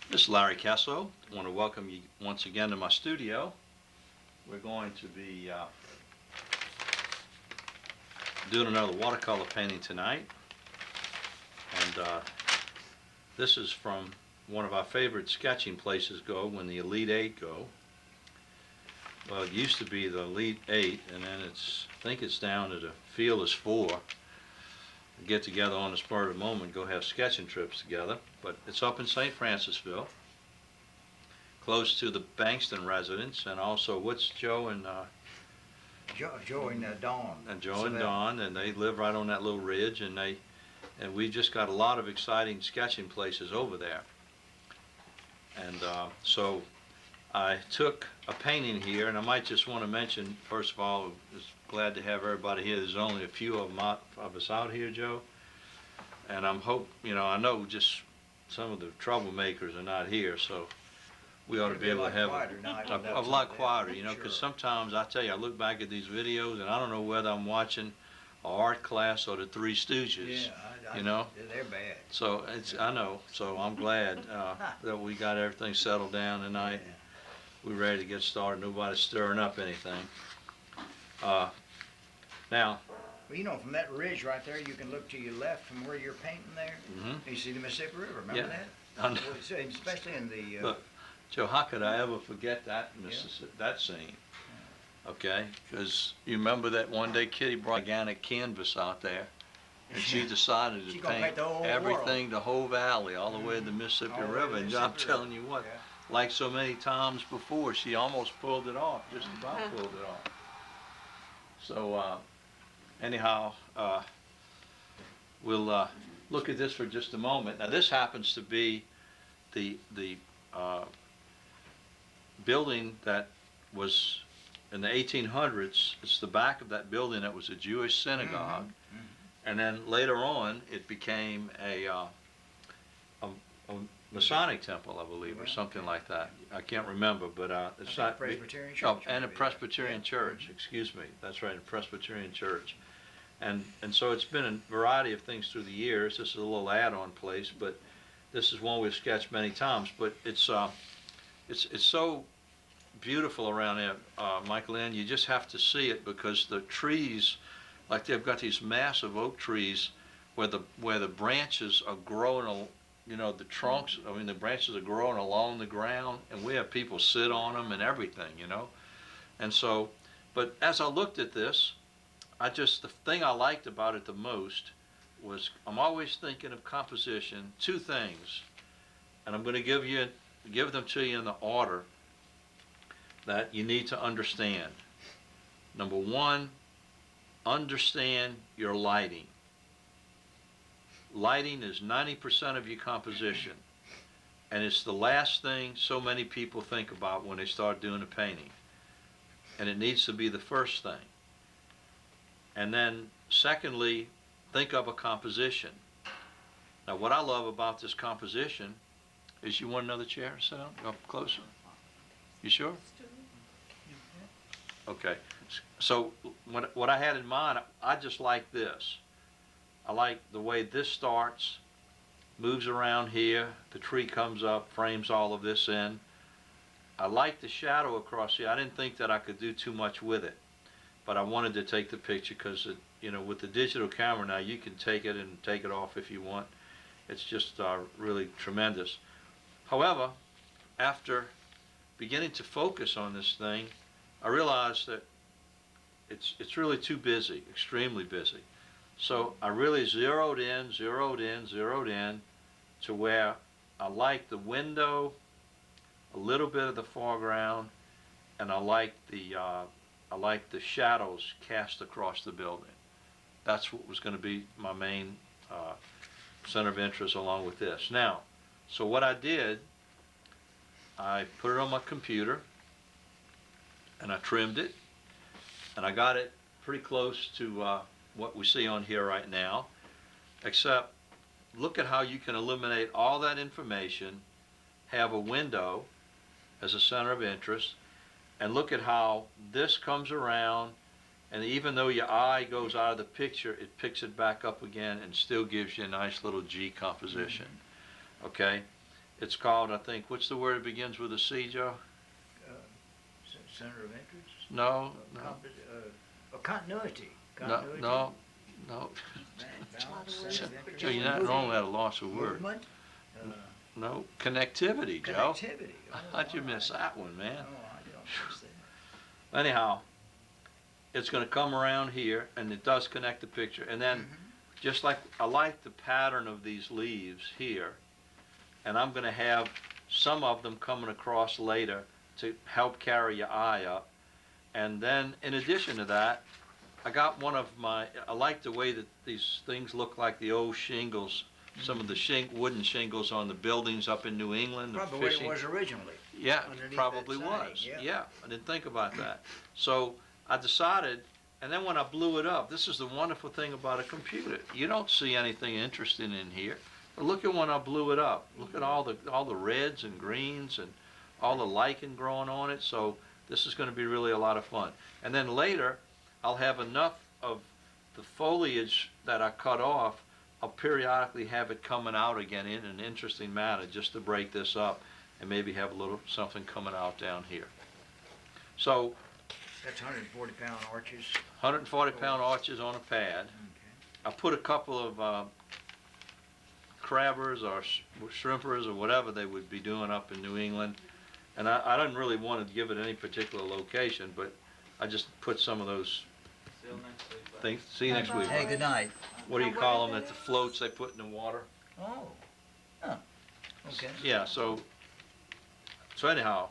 This is Larry Casso. I want to welcome you once again to my studio. We're going to be doing another watercolor painting tonight. And this is from one of our favorite sketching places when the Elite Eight go. Well, it used to be the Elite Eight, and then I think it's down to the Fearless Four. Get together on the spur of the moment, go have sketching trips together. But it's up in St. Francisville, close to the Bankston residence, and also what's Joe and Joe and Dawn. And Joe and Dawn, and they live right on that little ridge, and we just got a lot of exciting sketching places over there. And so I took a painting here, and I might just want to mention, first of all, just glad to have everybody here. There's only a few of us out here, Joe, and I know just some of the troublemakers are not here, so we ought to be able to have a lot quieter, because sometimes I tell you, I look back at these videos and I don't know whether I'm watching an art class or the Three Stooges. Yeah, they're bad. So I know. So I'm glad that we got everything settled down tonight. Yeah. We're ready to get started. Nobody's stirring up anything. Now. Well, from that ridge right there, you can look to your left from where you're painting there. Mm-hmm. You see the Mississippi River. Remember that? I know. Especially in the. Look, Joe, how could I ever forget that that scene? Okay, because you remember that one day Kitty brought organic canvas out there, and she decided to paint everything, the whole valley, all the way to the Mississippi River. And I'm telling you what, like so many times before, she almost pulled it off, just about pulled it off. So anyhow, we'll look at this for just a moment. Now this happens to be the building that was in the 1800s. It's the back of that building that was a Jewish synagogue, and then later on it became a Masonic temple, I believe, or something like that. I can't remember, but it's not Presbyterian Church. Oh, and a Presbyterian Church. Excuse me. That's right, a Presbyterian Church. And so it's been a variety of things through the years. This is a little add-on place, but this is one we've sketched many times. But it's so beautiful around there, Michael Ann. You just have to see it, because the trees, like they've got these massive oak trees where the branches are growing, the trunks, the branches are growing along the ground, and we have people sit on them and everything, And so, but as I looked at this, the thing I liked about it the most was I'm always thinking of composition, two things, and I'm going to give them to you in the order that you need to understand. Number one, understand your lighting. Lighting is 90% of your composition, and it's the last thing so many people think about when they start doing a painting, and it needs to be the first thing. And then secondly, think of a composition. Now what I love about this composition is, you want another chair? Sit down, go closer. You sure? Okay. So what I had in mind, I just like this. I like the way this starts, moves around here, the tree comes up, frames all of this in. I like the shadow across here. I didn't think that I could do too much with it, but I wanted to take the picture because, with the digital camera now, you can take it and take it off if you want. It's just really tremendous. However, after beginning to focus on this thing, I realized that it's really too busy, extremely busy. So I really zeroed in to where I like the window, a little bit of the foreground, and I like the shadows cast across the building. That's what was going to be my main center of interest along with this. Now, so what I did, I put it on my computer, and I trimmed it, and I got it pretty close to what we see on here right now, except look at how you can eliminate all that information, have a window as a center of interest, and look at how this comes around, and even though your eye goes out of the picture, it picks it back up again and still gives you a nice little G composition. Okay? It's called, I think, what's the word that begins with a C, Joe? Center of interest? No, no, Continuity. no, no, no. Balance, center of interest. Joe, you're not wrong at a loss of word. Movement? No, connectivity, Joe. Connectivity. Oh, How'd you all miss right. that one, man? Oh, I don't miss that. Anyhow, it's going to come around here, and it does connect the picture. And then, just like, I like the pattern of these leaves here, and I'm going to have some of them coming across later to help carry your eye up. And then, in addition to that, I got one of my, I like the way that these things look like the old shingles, some of the wooden shingles on the buildings up in New England. the Probably what it fishing- was originally. Yeah, underneath it that probably siding, was. yeah. Yeah, I didn't think about that. So I decided, and then when I blew it up, this is the wonderful thing about a computer. You don't see anything interesting in here. But look at when I blew it up. Look at all the reds and greens and all the lichen growing on it. So this is going to be really a lot of fun. And then later, I'll have enough of the foliage that I cut off. I'll periodically have it coming out again in an interesting manner just to break this up and maybe have a little something coming out down here. So That's 140-pound arches. 140-pound arches on a pad. Okay. I put a couple of crabbers or shrimpers or whatever they would be doing up in New England. And I didn't really want to give it any particular location, but I just put some of those things. See you next week. Hey, good night. What do you call them, that the floats they put in the water? Oh. Oh. Okay. Yeah, so anyhow,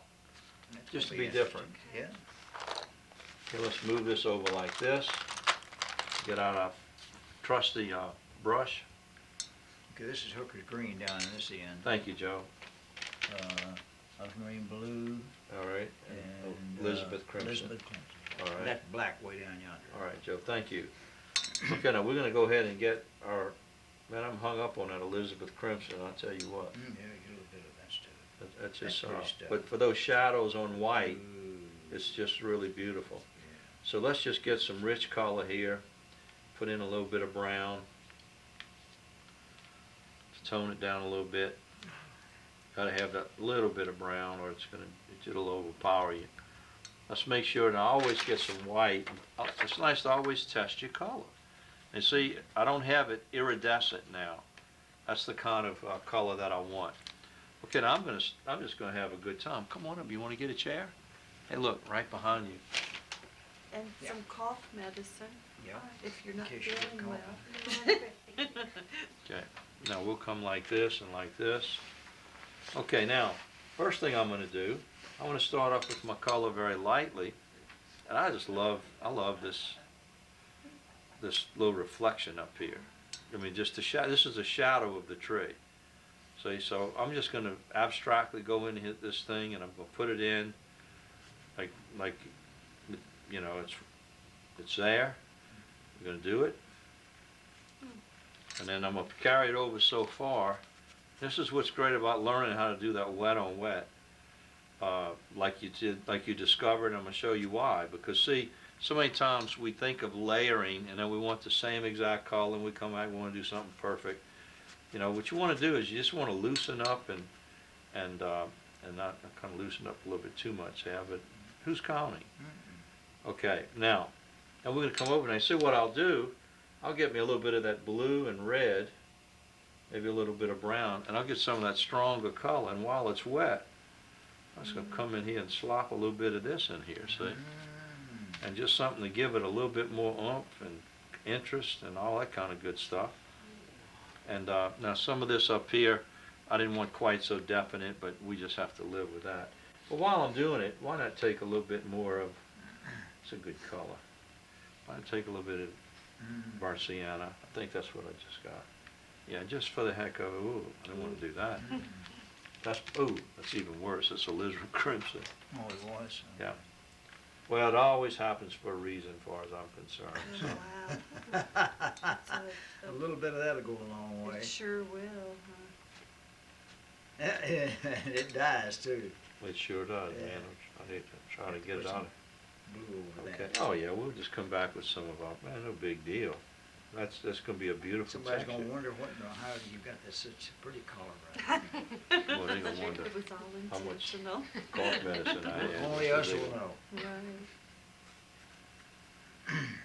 That's just to gonna be different. interesting. okay, let's move this over like this. Get out a trusty brush. Okay, this is Hooker's green down in this end. Thank you, Joe. Ultramarine blue All right. and Elizabeth Crimson. Elizabeth Crimson. All right. That's black way down yonder. All right, Joe, thank you. Okay, now we're gonna go ahead and get our, man, I'm hung up on that Elizabeth Crimson, I'll tell you what. Yeah, get a little bit of that stuff. That's just, That's pretty stuff. but for those shadows on white, Ooh. it's just really beautiful. So let's just get some rich color here, put in a little bit of brown, tone it down a little bit. Gotta have that little bit of brown or it'll overpower you. Let's make sure that I always get some white. It's nice to always test your color. And see, I don't have it iridescent now. That's the kind of color that I want. Okay, now I'm just gonna have a good time. Come on up, you wanna get a chair? Hey, look, right behind you. And Yeah. some cough medicine, Yeah. if you're not In case you get feeling well. Okay, now we'll come like this and like this. Okay, now, first thing I'm gonna do, I wanna start off with my color very lightly. And I love this little reflection up here. I mean, just this is a shadow of the tree. See, so I'm just gonna abstractly go in and hit this thing and I'm gonna put it in like, you know, it's there. I'm gonna do it. And then I'm gonna carry it over so far. This is what's great about learning how to do that wet on wet, like you discovered. I'm gonna show you why. Because see, so many times we think of layering, and then we want the same exact color, and we come back, we want to do something perfect. You know, what you want to do is you just want to loosen up and not kind of loosen up a little bit too much. Yeah, but who's counting? Okay, now we're gonna come over and I see what I'll do. I'll get me a little bit of that blue and red. Maybe a little bit of brown, and I'll get some of that stronger color, and while it's wet, I'm just going to come in here and slop a little bit of this in here, see? And just something to give it a little bit more oomph and interest and all that kind of good stuff. And now some of this up here, I didn't want quite so definite, but we just have to live with that. But while I'm doing it, why not take a little bit more of, it's a good color. Why not take a little bit of burnt sienna? I think that's what I just got. Yeah, just for the heck of it. Ooh, I didn't want to do that. That's even worse. It's alizarin crimson. Oh, it was? Yeah. Well, it always happens for a reason, as far as I'm concerned. So. Wow. A little bit of that'll go a long way. It sure will, huh? It dies too. It sure does, Yeah. man. I need to try to get it out. Blue over Okay. that. Oh yeah, we'll just come back with some of our, man, no big deal. That's gonna be a beautiful Somebody's texture. gonna wonder how you got this such a pretty color right there. Well, they gonna wonder It was all how much intentional. cough medicine I had. Only us will know. Right.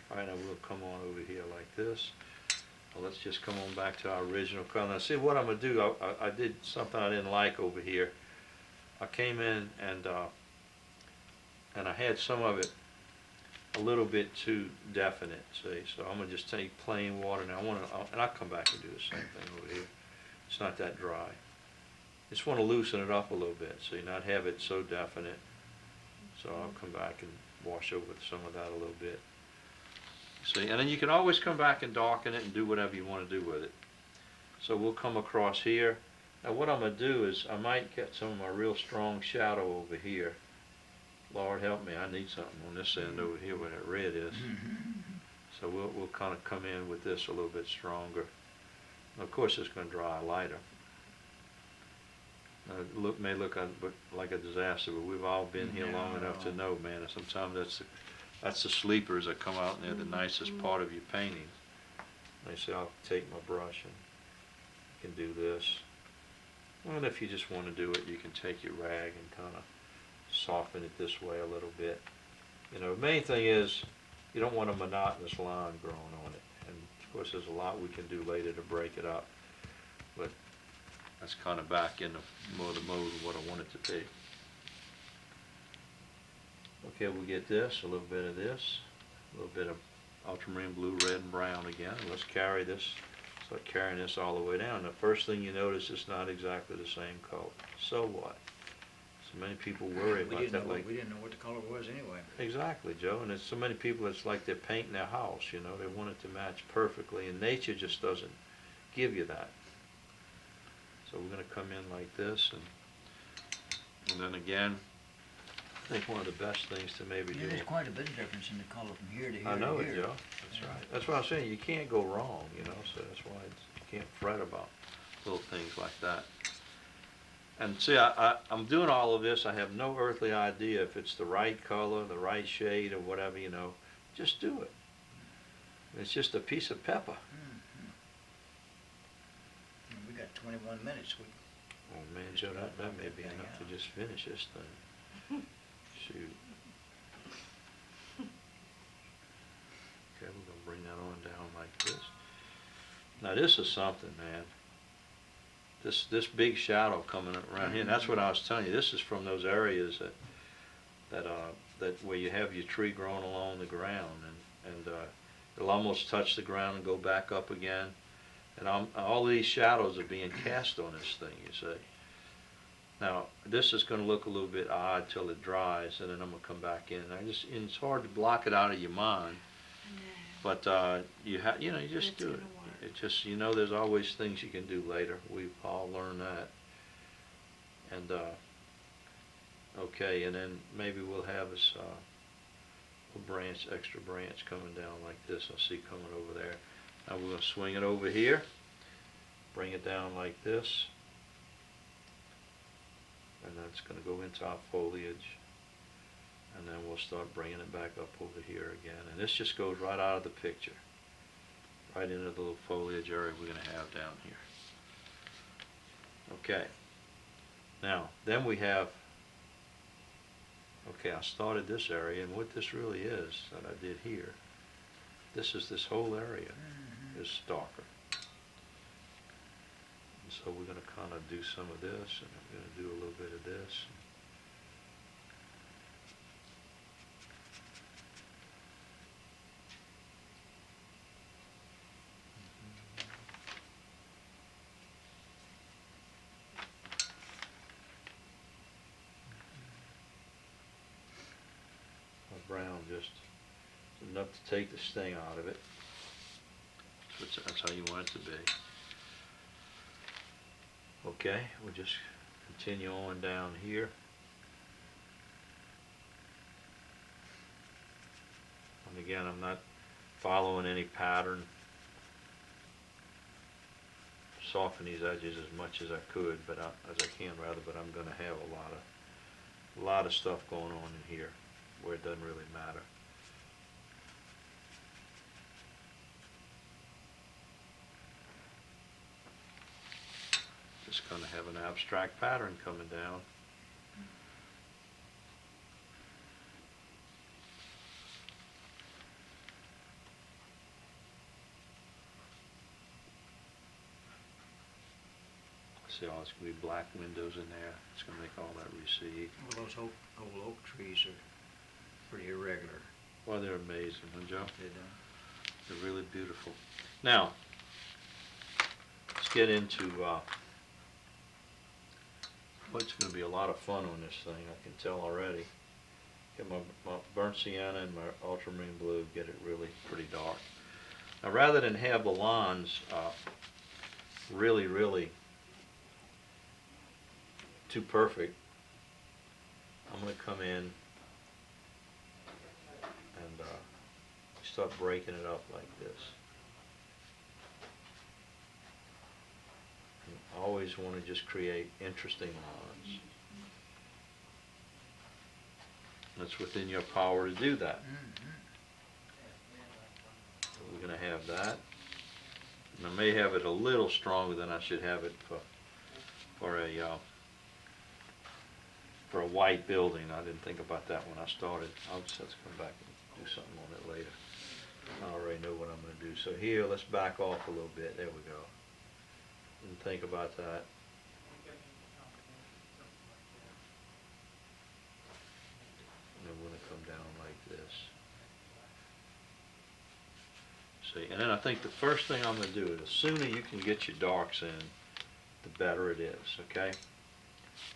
All right, now we'll come on over here like this. Well, let's just come on back to our original color. Now, see what I'm gonna do. I did something I didn't like over here. I came in and I had some of it a little bit too definite. See, so I'm gonna just take plain water now. And I'll come back and do the same thing over here. It's not that dry. Just want to loosen it up a little bit, so you not have it so definite. So I'll come back and wash over some of that a little bit. See, and then you can always come back and darken it and do whatever you want to do with it. So we'll come across here. Now what I'm going to do is I might get some of my real strong shadow over here. Lord help me, I need something on this end over here where that red is. So we'll kind of come in with this a little bit stronger. Now, of course it's going to dry lighter. May look like a disaster, but we've all been here long enough to know, man. And sometimes that's the sleepers that come out and they're the nicest part of your painting. They say, I'll take my brush and you can do this. Well, if you just want to do it, you can take your rag and kind of soften it this way a little bit. You know, the main thing is you don't want a monotonous line growing on it. And of course, there's a lot we can do later to break it up. But that's kind of back in the mode of what I want it to be. Okay, we'll get this, a little bit of this, a little bit of ultramarine blue, red, and brown again. Let's carry this, start carrying this all the way down. The first thing you notice is not exactly the same color. So what? So many people worry about that. Like, We didn't know what the color was anyway. exactly, Joe. And there's so many people, it's like they're painting their house, you know. They want it to match perfectly, and nature just doesn't give you that. So we're going to come in like this, and then again, I think one of the best things to maybe do. There's quite a bit of difference in the color from here to here I know to it, here. Joe. That's right. That's what I'm saying. You can't go wrong, you know. So that's why you can't fret about little things like that. And see, I'm doing all of this. I have no earthly idea if it's the right color, the right shade, or whatever, you know. Just do it. It's just a piece of pepper. And we got 21 minutes. Oh man, Joe, that may be enough to just finish this thing. Shoot. Okay, we're gonna bring that on down like this. Now this is something, man. This big shadow coming up around here, and that's what I was telling you. This is from those areas that where you have your tree growing along the ground, and it'll almost touch the ground and go back up again. And all these shadows are being cast on this thing, you see. Now, this is going to look a little bit odd till it dries, and then I'm going to come back in. And it's hard to block it out of your mind, but you just do it. It just, you know, there's always things you can do later. We've all learned that. And okay, and then maybe we'll have this extra branch coming down like this. I see coming over there. Now we're going to swing it over here, bring it down like this, and then it's going to go into our foliage, and then we'll start bringing it back up over here again. And this just goes right out of the picture, right into the little foliage area we're going to have down here. Okay, now then we have, okay, I started this area, and what this really is that I did here, this is this whole area is darker. And so we're going to kind of do some of this, and I'm going to do a little bit of this. Brown just enough to take the sting out of it. That's how you want it to be. Okay, we'll just continue on down here. And again, I'm not following any pattern. Soften these edges as much as I could, but as I can rather. But I'm going to have a lot of stuff going on in here where it doesn't really matter. it's going to have an abstract pattern coming down. See, all it's going to be black windows in there. It's going to make all that recede. Well, those old oak trees are pretty irregular. Well, they're amazing, huh, Joe? They They're really beautiful. Now, let's get into what's going to be a lot of fun on this thing, I can tell already. Get my burnt sienna and my ultramarine blue, get it really pretty dark. Now, rather than have the lawns really too perfect, I'm going to come in and start breaking it up like this. I always want to just create interesting lines. It's within your power to do that. So we're going to have that. And I may have it a little stronger than I should have it for a white building. I didn't think about that when I started. I'll just have to come back and do something on it later. I already know what I'm going to do. So here, let's back off a little bit. There we go. And think about that. And then we're going to come down like this. See, and then I think the first thing I'm going to do is the sooner you can get your darks in, the better it is, okay?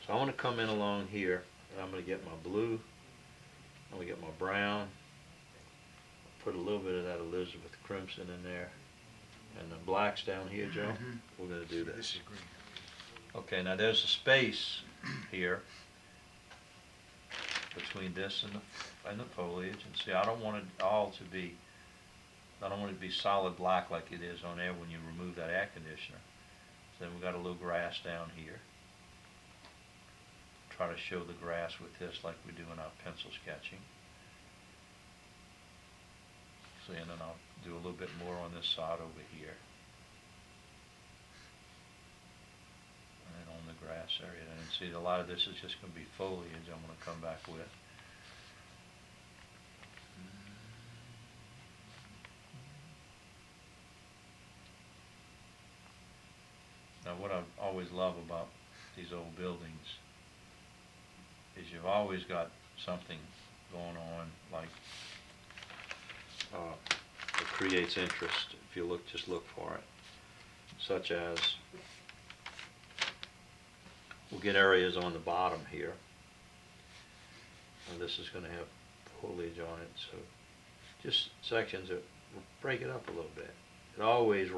So I want to come in along here, and I'm going to get my blue, I'm going to get my brown, put a little bit of that Elizabeth crimson in there, and the blacks down here, Joe. We're going to do this. This is green. Okay, now there's a space here between this and the foliage, and see, I don't want it all to be, I don't want it to be solid black like it is on there when you remove that air conditioner. So then we've got a little grass down here. Try to show the grass with this like we do in our pencil sketching. See, and then I'll do a little bit more on this side over here. And then on the grass area. And see, a lot of this is just going to be foliage I'm going to come back with. Now, what I always love about these old buildings is you've always got something going on, like that creates interest if you just look for it. Such as, we'll get areas on the bottom here, and this is going to have foliage on it, so just sections that break it up a little bit. It always,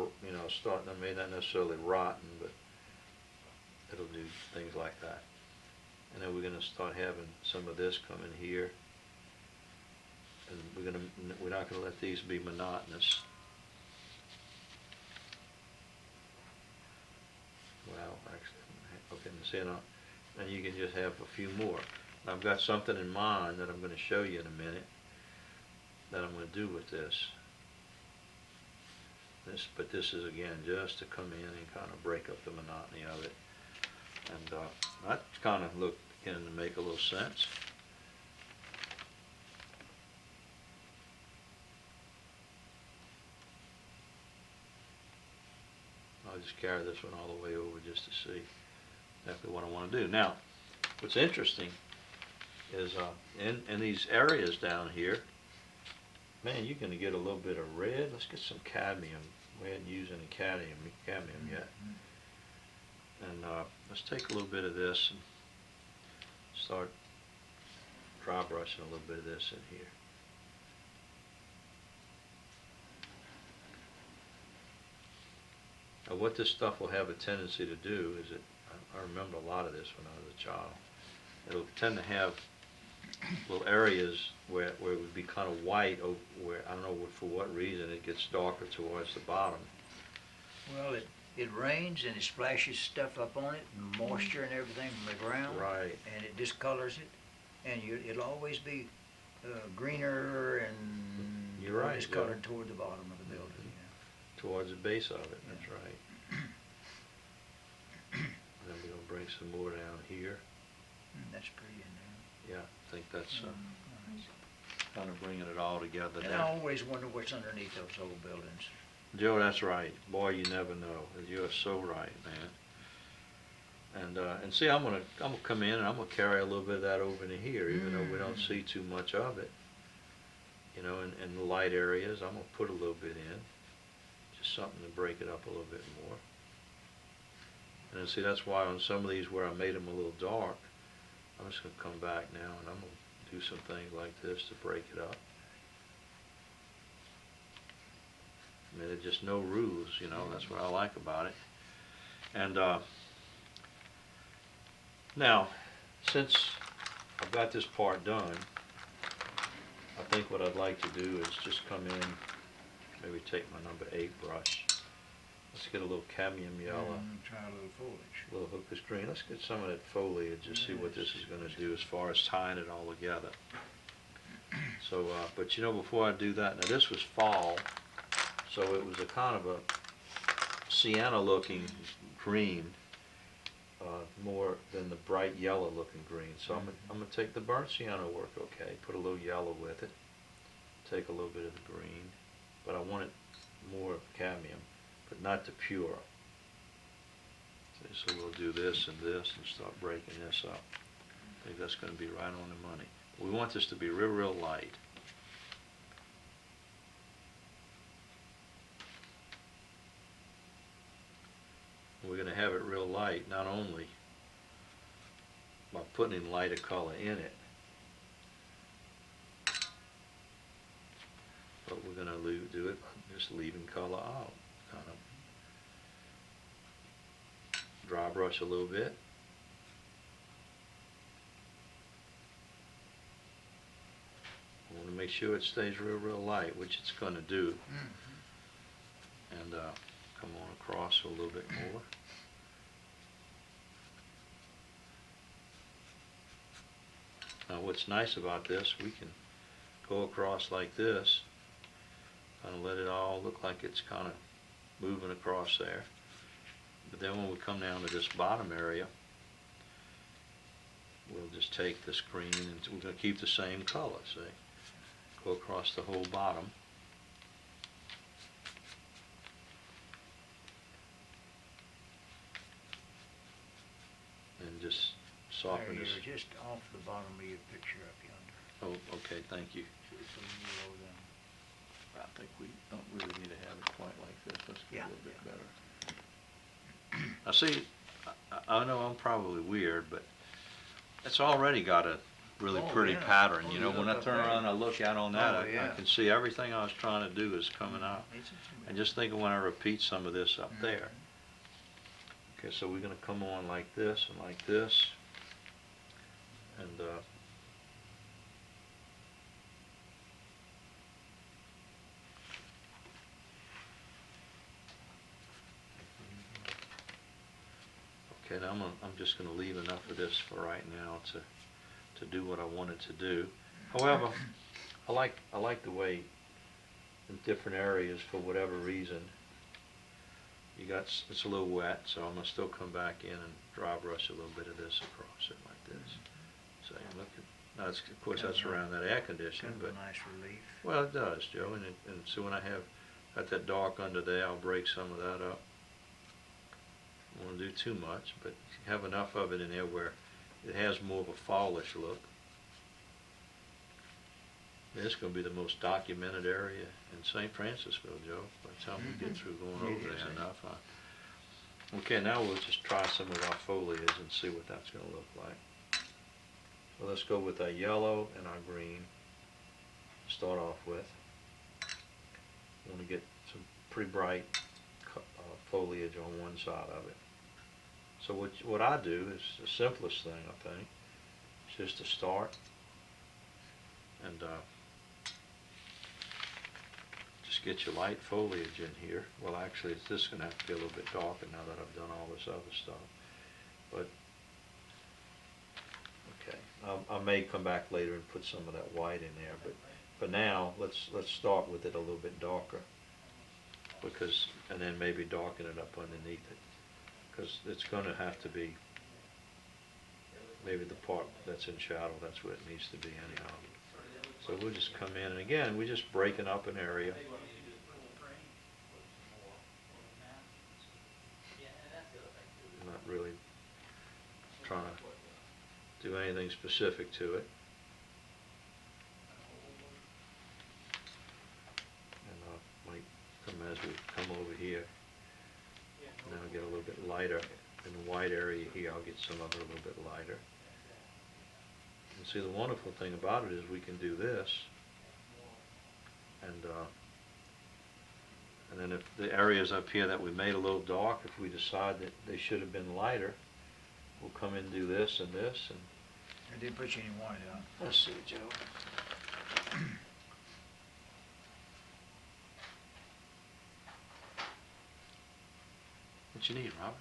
starting, I mean, not necessarily rotten, but it'll do things like that. And then we're going to start having some of this come in here. And we're not going to let these be monotonous. Well, actually, okay, see now, and you can just have a few more. And I've got something in mind that I'm going to show you in a minute that I'm going to do with this. But this is again just to come in and kind of break up the monotony of it. And that kind of beginning to make a little sense. I'll just carry this one all the way over just to see exactly what I want to do. Now, what's interesting is in these areas down here, man, you're going to get a little bit of red. Let's get some cadmium. We hadn't used any cadmium yet. And let's take a little bit of this and start dry brushing a little bit of this in here. Now, what this stuff will have a tendency to do is I remember a lot of this when I was a child. It'll tend to have little areas where it would be kind of white, where I don't know for what reason it gets darker towards the bottom. Well, it rains and it splashes stuff up on it, moisture and everything from the ground. Right. And it discolors it, and it'll always be greener and You're right, discolored yeah. toward the bottom of the building. Towards the base of it, that's right. bring some more down here. That's pretty in Yeah, I think that's there. Nice. kind of bringing it all together And I now. always wonder what's underneath those old buildings. Joe, that's right. Boy, you never know. You're so right, man. And see, I'm gonna come in and I'm gonna carry a little bit of that over into here, even though we don't see too much of it. You know, in the light areas, I'm gonna put a little bit in, just something to break it up a little bit more. And then see, that's why on some of these where I made them a little dark, I'm just gonna come back now and I'm gonna do some things like this to break it up. I mean, there's just no rules, you know, that's what I like about it. And now, since I've got this part done, I think what I'd like to do is just come in, maybe take my number 8 brush. Let's get a little cadmium yellow, Try a little foliage. a little hooker's green. Let's get some of that foliage and see what this is going to do as far as tying it all together. So, but you know, before I do that, now this was fall, so it was a kind of a sienna looking green, more than the bright yellow looking green. So I'm gonna take the burnt sienna work, okay, put a little yellow with it, take a little bit of the green, but I want it more of cadmium, but not the pure. So we'll do this and this and start breaking this up. I think that's gonna be right on the money. We want this to be real, real light. We're going to have it real light, not only by putting in lighter color in it, but we're going to do it by just leaving color out. Kind of dry brush a little bit. I want to make sure it stays real, real light, which it's going to do. And come on across a little bit more. Now what's nice about this, we can go across like this, kind of let it all look like it's kind of moving across there. But then when we come down to this bottom area, we'll just take this green and we're going to keep the same color, see? Go across the whole bottom. And just soften There, this. you're just off the bottom of your picture up yonder. Oh, okay, thank you. So when you roll down. I think we don't really need to have it quite like this. Let's get Yeah, a little bit better. Now see, I know I'm probably weird, but it's already got a really Oh, pretty yeah. pattern. Oh, You know, you when look I up turn there. around and I look out on that, Oh, I yeah. can see everything I was trying to do is coming out. It's And just think of when I repeat some of this up there. Okay, so we're going to come on like this and like this. And okay, now I'm just going to leave enough of this for right now to do what I wanted to do. However, I like the way in different areas, for whatever reason, it's a little wet, so I'm going to still come back in and dry brush a little bit of this across it like this. So look at, now of course that's around that air conditioning, kind but of a nice relief. well, it does, Joe. And so when I have got that dark under there, I'll break some of that up. I don't want to do too much, but have enough of it in there where it has more of a fallish look. This is going to be the most documented area in St. Francisville, Joe, by the time we get through going It over is, there ain't it? enough. Okay, now we'll just try some of our foliage and see what that's going to look like. So let's go with our yellow and our green to start off with. I want to get some pretty bright foliage on one side of it. So what I do is the simplest thing, I think, is just to start and just get your light foliage in here. Well, actually, it's just going to have to be a little bit darker now that I've done all this other stuff. But okay, I may come back later and put some of that white in there. But for now, let's start with it a little bit darker, and then maybe darken it up underneath it, because it's going to have to be maybe the part that's in shadow, that's what it needs to be anyhow. So we'll just come in, and again, we're just breaking up an area. I'm not really trying to do anything specific to it. And might come as we come over here, and then I'll get a little bit lighter. In the white area here, I'll get some other a little bit lighter. And see, the wonderful thing about it is we can do this, and then if the areas up here that we made a little dark, if we decide that they should have been lighter, we'll come in and do this and this. And I didn't put you any white on. let's see, Joe. What you need, Robert?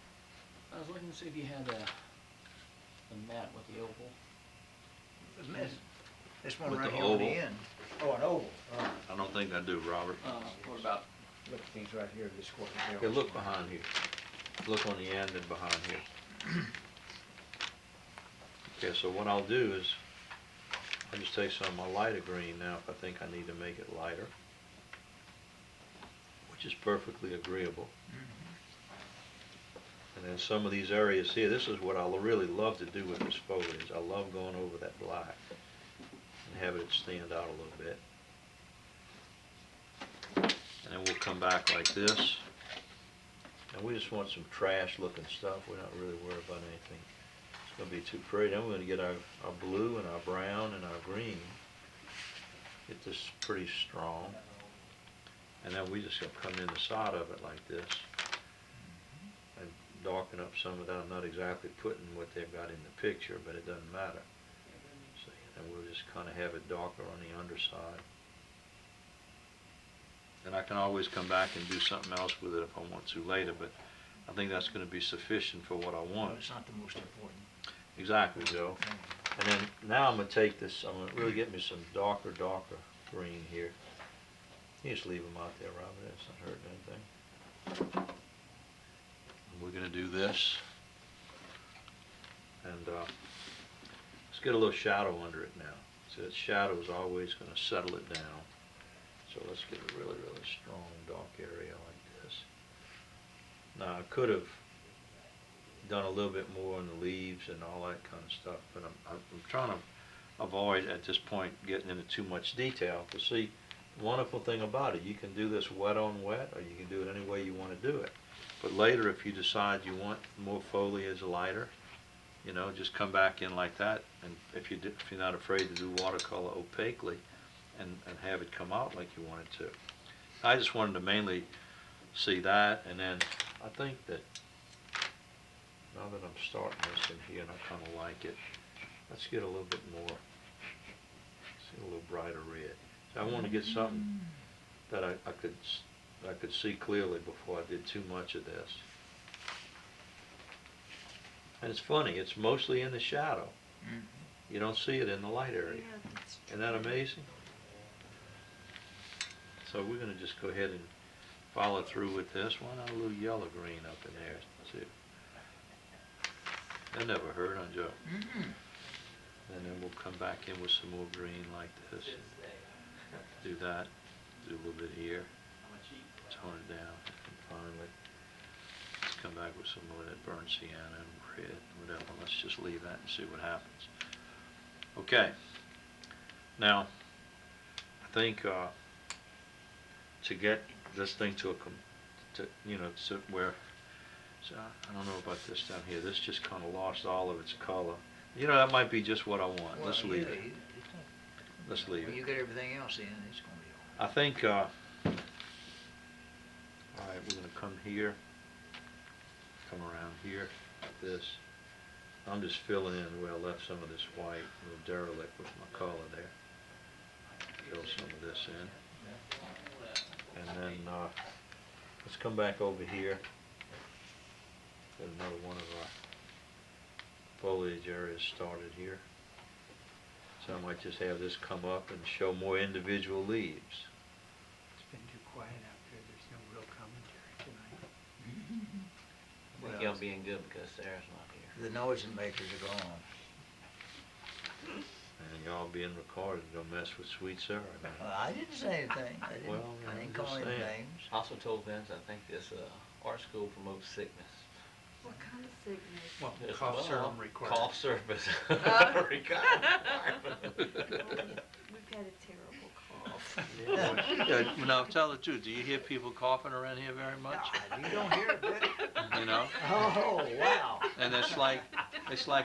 I was looking to see if you had a mat with the oval. This one With right the here on the oval? end. Oh, an oval. Oh. I don't think I do, Robert. What about? Look at these right here, this square. Okay, look behind here. Look on the end and behind here. Okay, so what I'll do is, I'll just take some of my lighter green now if I think I need to make it lighter, which is perfectly agreeable. And then some of these areas here, this is what I really love to do with this foliage. I love going over that black and having it stand out a little bit. And then we'll come back like this. And we just want some trash looking stuff. We're not really worried about anything. It's going to be too pretty. Then we're going to get our blue and our brown and our green. Get this pretty strong. And then we just going to come in the side of it like this. And darken up some of that. I'm not exactly putting what they've got in the picture, but it doesn't matter. See, and we'll just kind of have it darker on the underside. And I can always come back and do something else with it if I want to later, but I think that's going to be sufficient for what I Well, want. it's not the most important. Exactly, Joe. And then now I'm going to take this, I'm going to really get me some darker green here. You just leave them out there, Robert. That's not hurting anything. And we're going to do this. And let's get a little shadow under it now. So that shadow is always going to settle it down. So let's get a really, really strong dark area like this. Now I could have done a little bit more on the leaves and all that kind of stuff, but I'm trying to avoid at this point getting into too much detail. To see, the wonderful thing about it, you can do this wet on wet, or you can do it any way you want to do it. But later, if you decide you want more foliage lighter, you know, just come back in like that. And if you're not afraid to do watercolor opaquely, and have it come out like you want it to. I just wanted to mainly see that, and then I think that now that I'm starting this in here and I kind of like it, let's get a little bit more, see a little brighter red. So I want to get something that I could see clearly before I did too much of this. And it's funny, it's mostly in the shadow. You don't see it in the light area. Yeah, that's Isn't that amazing? So we're going to just go ahead and follow through with this. Why not a little yellow green up in there too? That never hurt, huh, Joe? And then we'll come back in with some more green like this. Do that. Do a little bit here. Tone it down. And finally, let's come back with some more of that burnt sienna and red, whatever. Let's just leave that and see what happens. Okay. Now, I think to get this thing to where, so I don't know about this down here. This just kind of lost all of its color. You know, that might be just what I want. Well, Let's leave yeah, it. Let's leave When it. you get everything else in, it's going to be all I think, all right, we're going to come here, come around here, like this. I'm just filling in where I left some of this white, a little derelict with my color there. Fill some of this in. And then let's come back over here. Got another one of our foliage areas started here. So I might just have this come up and show more individual leaves. It's been too quiet out there. There's no real commentary tonight. I think y'all being good because Sarah's not here. The noise makers are gone. And y'all being recorded, don't mess with sweet Sarah now. I didn't say anything. Well, I I'm didn't just call any saying. names. I also told Vince, I think this art school promotes sickness. What kind of sickness? Well, Yes, cough well, serum required. Cough service. Oh. Requirement. We've got a terrible cough. Yeah, now tell the truth, do you hear people coughing around here very much? God, you don't hear it, do you? You know? Oh, wow. And it's like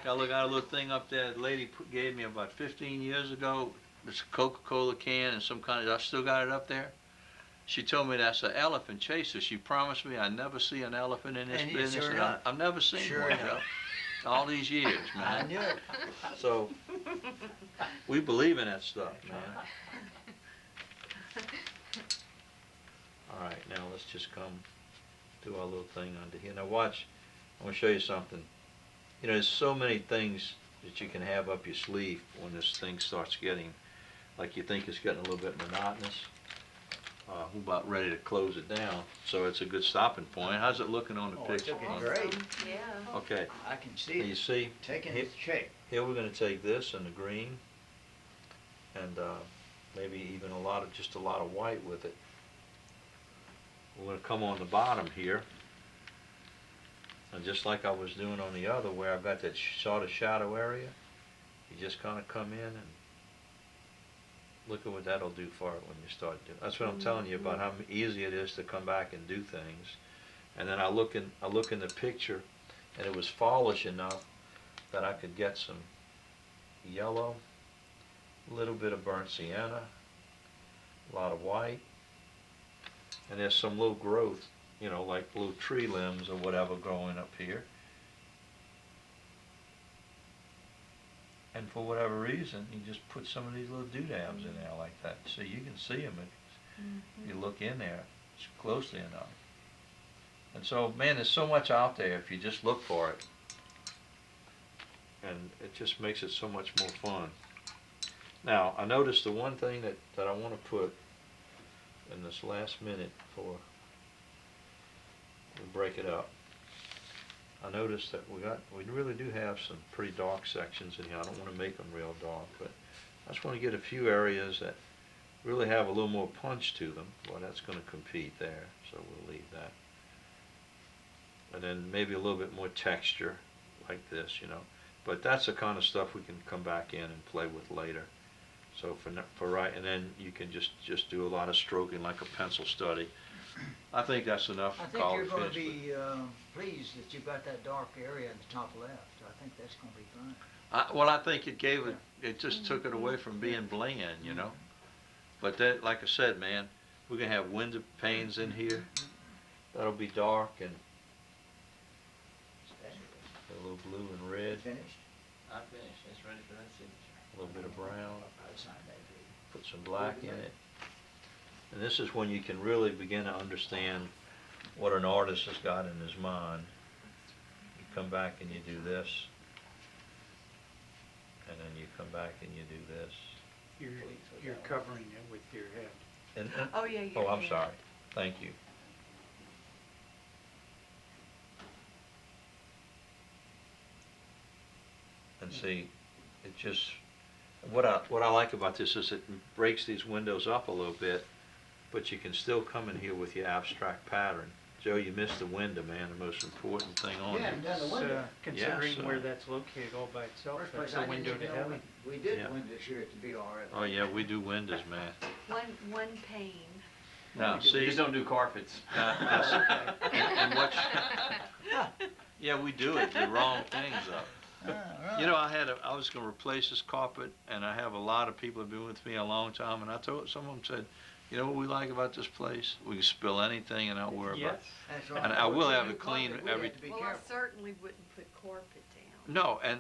I look at a little thing up there, the lady gave me about 15 years ago, it's a Coca-Cola can and some kind of, I still got it up there. She told me that's an elephant chaser. She promised me I'd never see an elephant in this And you business. sure And enough. I've never seen Sure one, enough. all these years, I man. knew it. So, we believe in that stuff, man. All right, now let's just come do our little thing under here. Now watch, I want to show you something. You know, there's so many things that you can have up your sleeve when this thing starts getting, like you think it's getting a little bit monotonous. We're about ready to close it down, so it's a good stopping point. How's it looking on the Oh, it's picture? looking great. Yeah. Okay, I can see and you it see, taking here- its shape. here we're gonna take this and the green, and maybe even just a lot of white with it. We're gonna come on the bottom here, and just like I was doing on the other, where I've got that sort of shadow area, you just kind of come in and look at what that'll do for it when you start doing. That's what I'm telling you about how easy it is to come back and do things. And then I look in the picture, and it was fallish enough that I could get some yellow, a little bit of burnt sienna, a lot of white, and there's some little growth, you know, like little tree limbs or whatever growing up here. And for whatever reason, you just put some of these little doodads in there like that, so you can see them if you look in there closely enough. And so, man, there's so much out there if you just look for it. And it just makes it so much more fun. Now, I noticed the one thing that I want to put in this last minute before we break it up. I noticed that we really do have some pretty dark sections in here. I don't want to make them real dark, but I just want to get a few areas that really have a little more punch to them. Well, that's going to compete there, so we'll leave that. And then maybe a little bit more texture like this, you know. But that's the kind of stuff we can come back in and play with later. So for right, and then you can just do a lot of stroking like a pencil study. I think that's enough I for think you're college gonna finish. be pleased that you've got that dark area in the top left. I think that's gonna be fun. Well, I think it gave it just took it away from being bland, you know. But that, like I said, man, we're gonna have window panes in here. That'll be dark and a little blue and red, Finished? I'm finished, it's ready for that signature. a little bit of brown. I'd sign that too. Put some black in it. And this is when you can really begin to understand what an artist has got in his mind. You come back and you do this, and then you come back and you do this. You're covering it with your head. And Oh, yeah, oh, your I'm hand. sorry. Thank you. And see, it just, what I like about this is it breaks these windows up a little bit, but you can still come in here with your abstract pattern. Joe, you missed the window, man, the most important thing on Yeah, it. and done the It's, window. considering Yes, where that's located all by itself, First place that's I a window didn't to know heaven. we did Yeah. windows here at the BRF. Oh yeah, we do windows, man. One pane. Now, We see, just don't do carpets. and what, yeah, we do it, the wrong things though. You know, I was gonna replace this carpet, and I have a lot of people who've been with me a long time, and I told, some of them said, you know what we like about this place? We can spill anything and not worry about it. Yes. That's right. And I will have New it clean carpet, we every- had to be Well, I careful. certainly wouldn't put carpet down. No, and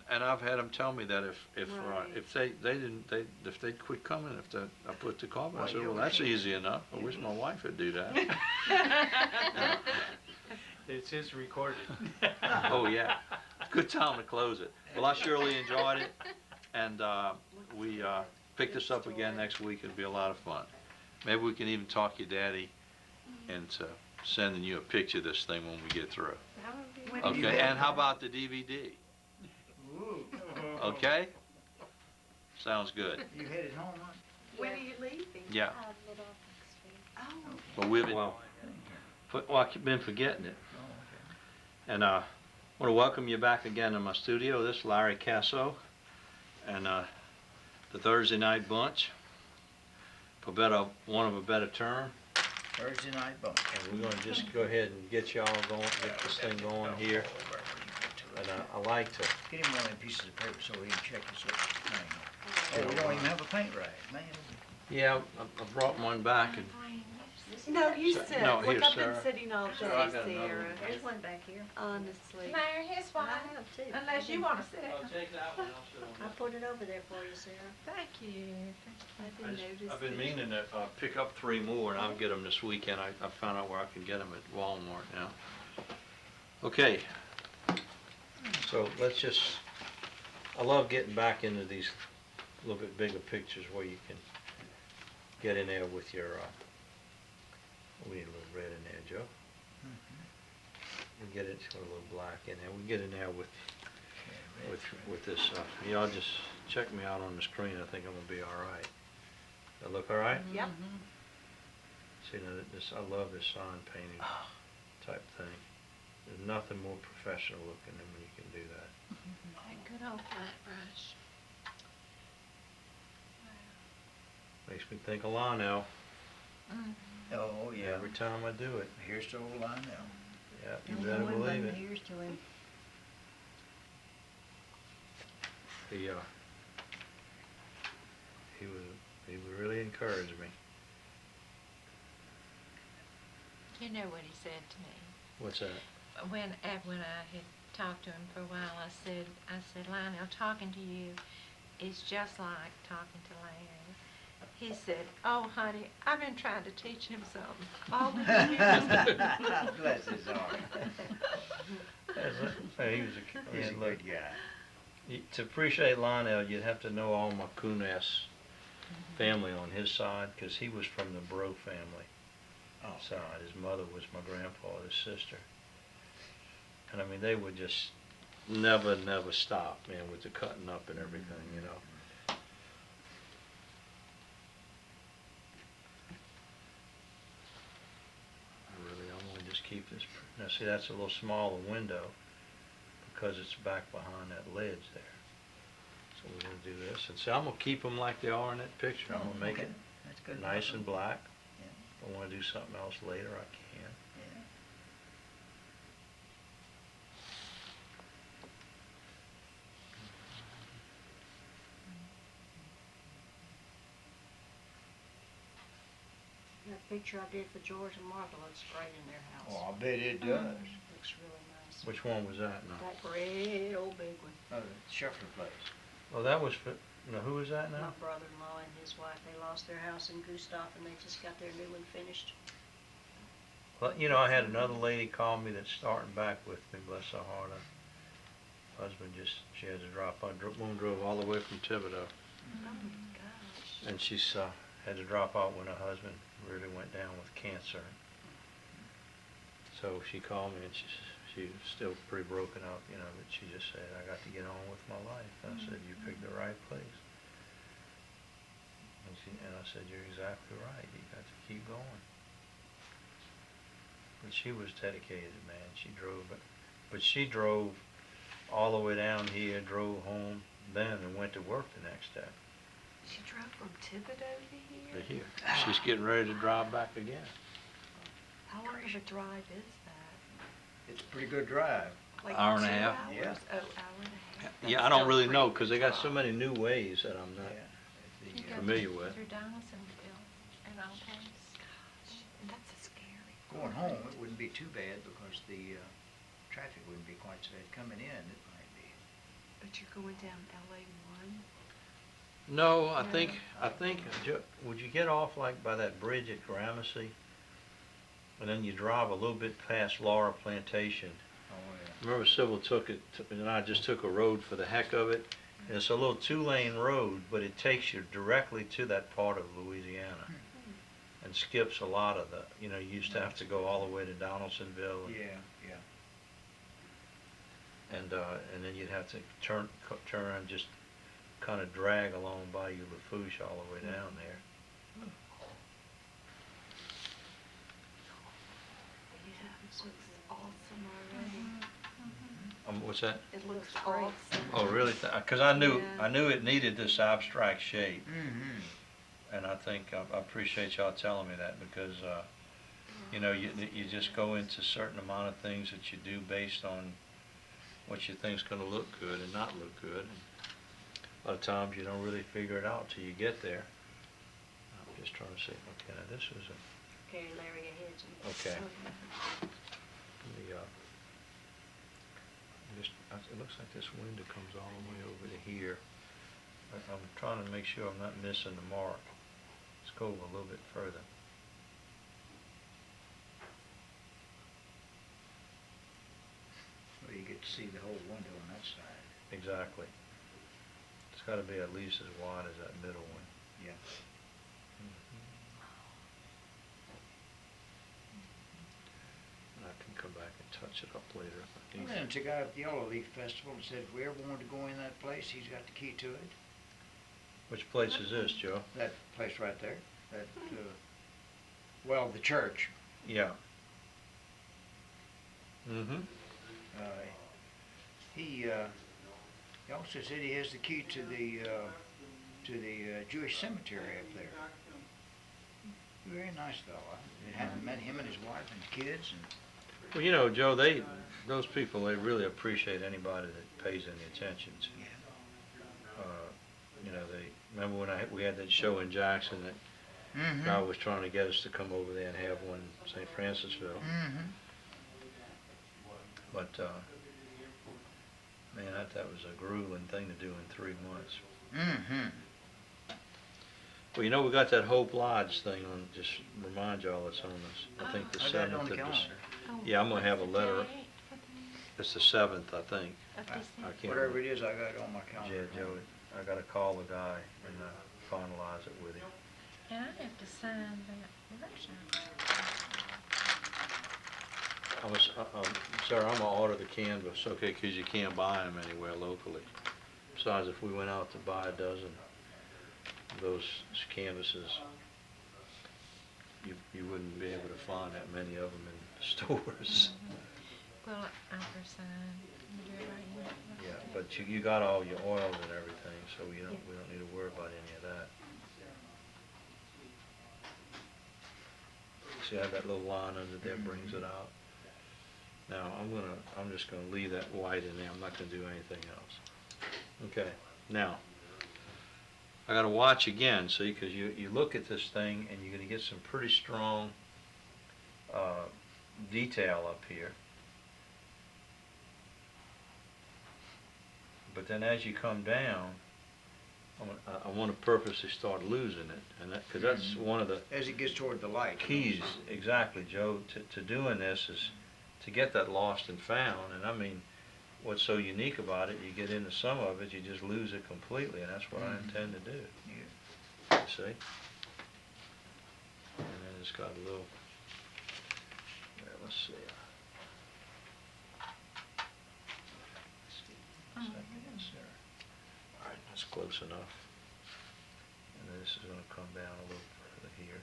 I've had them tell me that Right. if they'd quit coming, I put the carpet, I Well, said, you well, that's would. easy enough. I wish my wife would do that. This is recorded. Oh, yeah. Good time to close it. Well, I surely enjoyed it, and we pick this up again next week. It'll be a lot of fun. Maybe we can even talk your daddy into sending you a picture of this thing when we get through. That would be When wonderful. you Okay, get and how about the DVD? Ooh. Okay? Sounds good. You headed home, huh? When are you leaving? Yeah. Oh, But we've been, well, I've been forgetting it. Oh, okay. And I want to welcome you back again in my studio. This is Larry Casso and the Thursday Night Bunch, for want of a better term. Thursday night bunk. And we're going to just go ahead and get y'all going, get this thing going here. And I like to, Get him one of them pieces of paper so he can check his little thing. Oh, we don't even have a paint rag, man. yeah, I brought one back and no, you So- said, no, look, here, I've Sarah. been sitting all day, Sarah, I got another Sarah. one. There's one back here. Honestly. Mayor, here's one. I have too. Unless you want to sit. take that one, I'll sit on I put it over there for you, Sarah. Thank you. I didn't notice. I've been it. meaning to pick up 3 more, and I'll get them this weekend. I found out where I can get them at Walmart now. Okay, so let's just, I love getting back into these little bit bigger pictures where you can get in there with your, we need a little red in there, Joe. We get it, a little black in there. We get in there with this, y'all just check me out on the screen. I think I'm gonna be all right. That look all right? Yep. See, now this, I love this sign painting type thing. There's nothing more professional looking than when you can do that. Good old flat brush. Makes me think of Lionel Oh, yeah. every time I do it. Here's the old line now. Yeah, you better believe it. Here's to him. He would really encourage me. You know what he said to me? What's that? When I had talked to him for a while, I said, Lionel, talking to you is just like talking to Larry. He said, oh, honey, I've been trying to teach him something all the years. Bless his heart. He was He's a look, good guy. to appreciate Lionel, you'd have to know all my Kunas family on his side, because he was from the Bro family side. His mother was my grandfather's sister. And I mean, they would just never stop, man, with the cutting up and everything, you know. I'm gonna just keep this. Now, see, that's a little smaller window because it's back behind that ledge there. So we're gonna do this, and see, I'm gonna keep them like they are in that picture. I'm gonna make Okay. it That's good. nice and black. Yeah. If I wanna do something else later, I can. Yeah. That picture I did for George and Martha looks great in their house. Oh, I bet it does. Looks really nice. Which one was that now? That great old big one. Oh, the Scheffler place. Oh, that was for, now who is that My now? brother-in-law and his wife, they lost their house in Gustav and they just got their new one finished. Well, you know, I had another lady call me that's starting back with me, bless her heart. Her husband she had to drop out, drove all the way from Thibodeau. Oh my gosh. And she's had to drop out when her husband really went down with cancer. So she called me and she was still pretty broken up, you know, but she just said, I got to get on with my life. And I said, you picked the right place. And I said, you're exactly right. You got to keep going. But she was dedicated, man. She drove it. But she drove all the way down here, drove home then, and went to work the next day. She drove from Thibodeau to To here? here. She's getting ready to drive back again. How long of a drive is that? It's a pretty good drive. Like Hour and a 2 half. hours? Yeah. Oh, hour and a half. Yeah, That's I don't still really pretty know, because they got good so many new ways that I'm not. Yeah. You The, go familiar with. Through Donaldsonville and all those. Gosh, and that's a scary. going home, it wouldn't be too bad because the traffic wouldn't be quite so bad. Coming in, it might be. But you're going down LA 1? No, I think, would you get off like by that bridge at Gramercy? And then you drive a little bit past Laura Plantation. Oh, yeah. Remember Sybil and I just took a road for the heck of it. And it's a little 2-lane road, but it takes you directly to that part of Louisiana. And skips a lot of the, you know, you used to have to go all the way to Donaldsonville. And, Yeah. and then you'd have to turn around just kind of drag along by you Lafourche all the way down there. Yeah, it looks awesome already. What's that? It looks Looks great. awesome. Oh, really? Because I knew Yeah. it needed this abstract shape, Mm-hmm. and I think I appreciate y'all telling me that because you know you just go into a certain amount of things that you do based on what you think's going to look good and not look good. And a lot of times you don't really figure it out till you get there. I'm just trying to say, okay, now this is a Carry Larry ahead. okay. The, it looks like this window comes all the way over to here. I'm trying to make sure I'm not missing the mark. Let's go a little bit further. Well, you get to see the whole window on that side. Exactly. It's got to be at least as wide as that middle one. Yeah. And I can come back and touch it up later if I need And to. it's a guy at the Yellow Leaf Festival that said if we ever wanted to go in that place, he's got the key to it. Which place is this, Joe? That place right there. That, well, the church. Yeah. Mm-hmm. He also said he has the key to the Jewish cemetery up there. Very nice fella. I hadn't met him and his wife and kids and. Well, you know, Joe, those people, they really appreciate anybody that pays any attention to. You know, remember when we had that show in Jackson that Mm-hmm. God was trying to get us to come over there and have one in St. Francisville. Mm-hmm. But, man, that was a grueling thing to do in 3 months. Mm-hmm. Well, you know, we got that Hope Lodge thing on, just remind y'all it's on this, I think the I got it 7th on of the calendar. Yeah, I'm gonna have a What's the letter. date for the- It's the 7th, I think. of I December? can't Whatever it is, I got it on my calendar. Yeah, Joe, I gotta call the guy and finalize it with him. And I have to sign that workshop. Sir, I'm gonna order the canvas, okay, 'cause you can't buy them anywhere locally. Besides, if we went out to buy a dozen of those canvases, you wouldn't be able to find that many of them in the stores. Well, I'll sign. You do it right here. Yeah, but you got all your oils and everything, so we don't need to worry about any of that. See how that little line under there brings it out? Now, I'm just gonna leave that white in there, I'm not gonna do anything else. Okay, now, I gotta watch again, see, because you look at this thing and you're gonna get some pretty strong detail up here. But then as you come down, I want to purposely start losing it, and because that's one of the As it gets toward the light. keys, exactly, Joe, to doing this is to get that lost and found. And I mean, what's so unique about it, you get into some of it, you just lose it completely, and that's what I intend to do. Yeah. You see? And then it's got a little, let's see. Seconds there. All right, that's close enough. And then this is going to come down a little further here.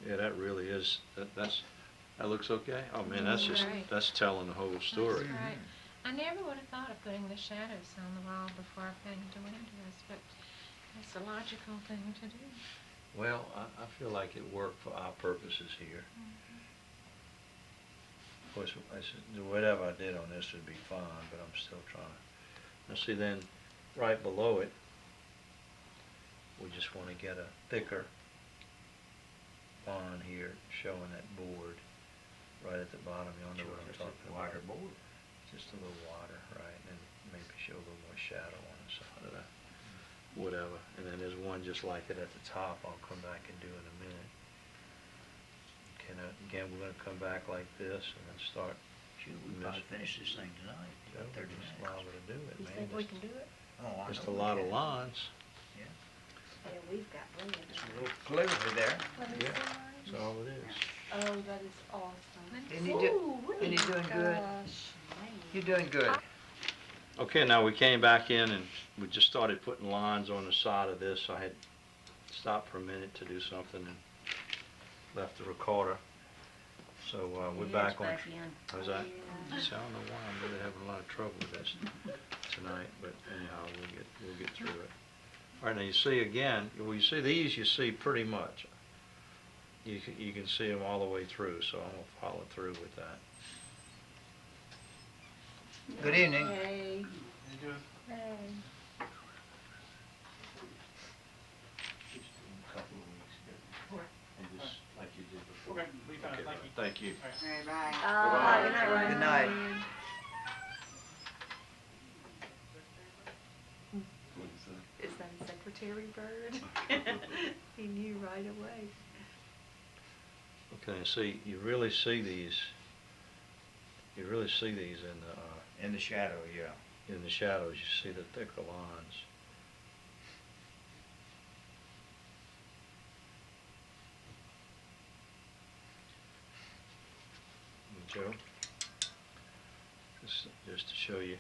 Yeah, that really is, that looks okay. Oh man, Right. that's telling the whole story. That's right. I never would have thought of putting the shadows on the wall before I painted the windows, but that's a logical thing to do. Well, I feel like it worked for our purposes here. Of course, whatever I did on this would be fine, but I'm still trying to. Now see, then, right below it, we just want to get a thicker line here showing that board right at the bottom. You know what I'm talking about? Wider board. Just a little wider, right, and maybe show a little more shadow on the side of that. Whatever. And then there's one just like it at the top. I'll come back and do in a minute. Okay, now, again, we're going to come back like this and then start. Shoot, we probably finish this thing tonight. Joe, 30 just minutes. allow me to do it, You man. think we can do it? Oh, I Just know a we lot can. of lines. Yeah, we've got plenty of Just a time. little calligraphy there. Yeah, that's all it is. Oh, that is awesome. And you're doing good. Gosh. You're doing good. Okay, now we came back in and we just started putting lines on the side of this. I had stopped for a minute to do something and left the recorder. So we're back on. How's that? See, I don't know why I'm really having a lot of trouble with this tonight, but anyhow, we'll get through it. All right, now you see again, well, you see these, you see pretty much. You can see them all the way through, so I'm gonna follow through with that. Good evening. Hey. Hey. Couple of weeks ago, and just like you did before. Okay, we found it, Okay, thank you. thank you. Bye. Bye-bye. Good night, Ryan. Good night. Is that a secretary bird? He knew right away. Okay, see, you really see these. You really see these In the shadow, yeah. in the shadows. You see the thicker lines. And Joe, just to show you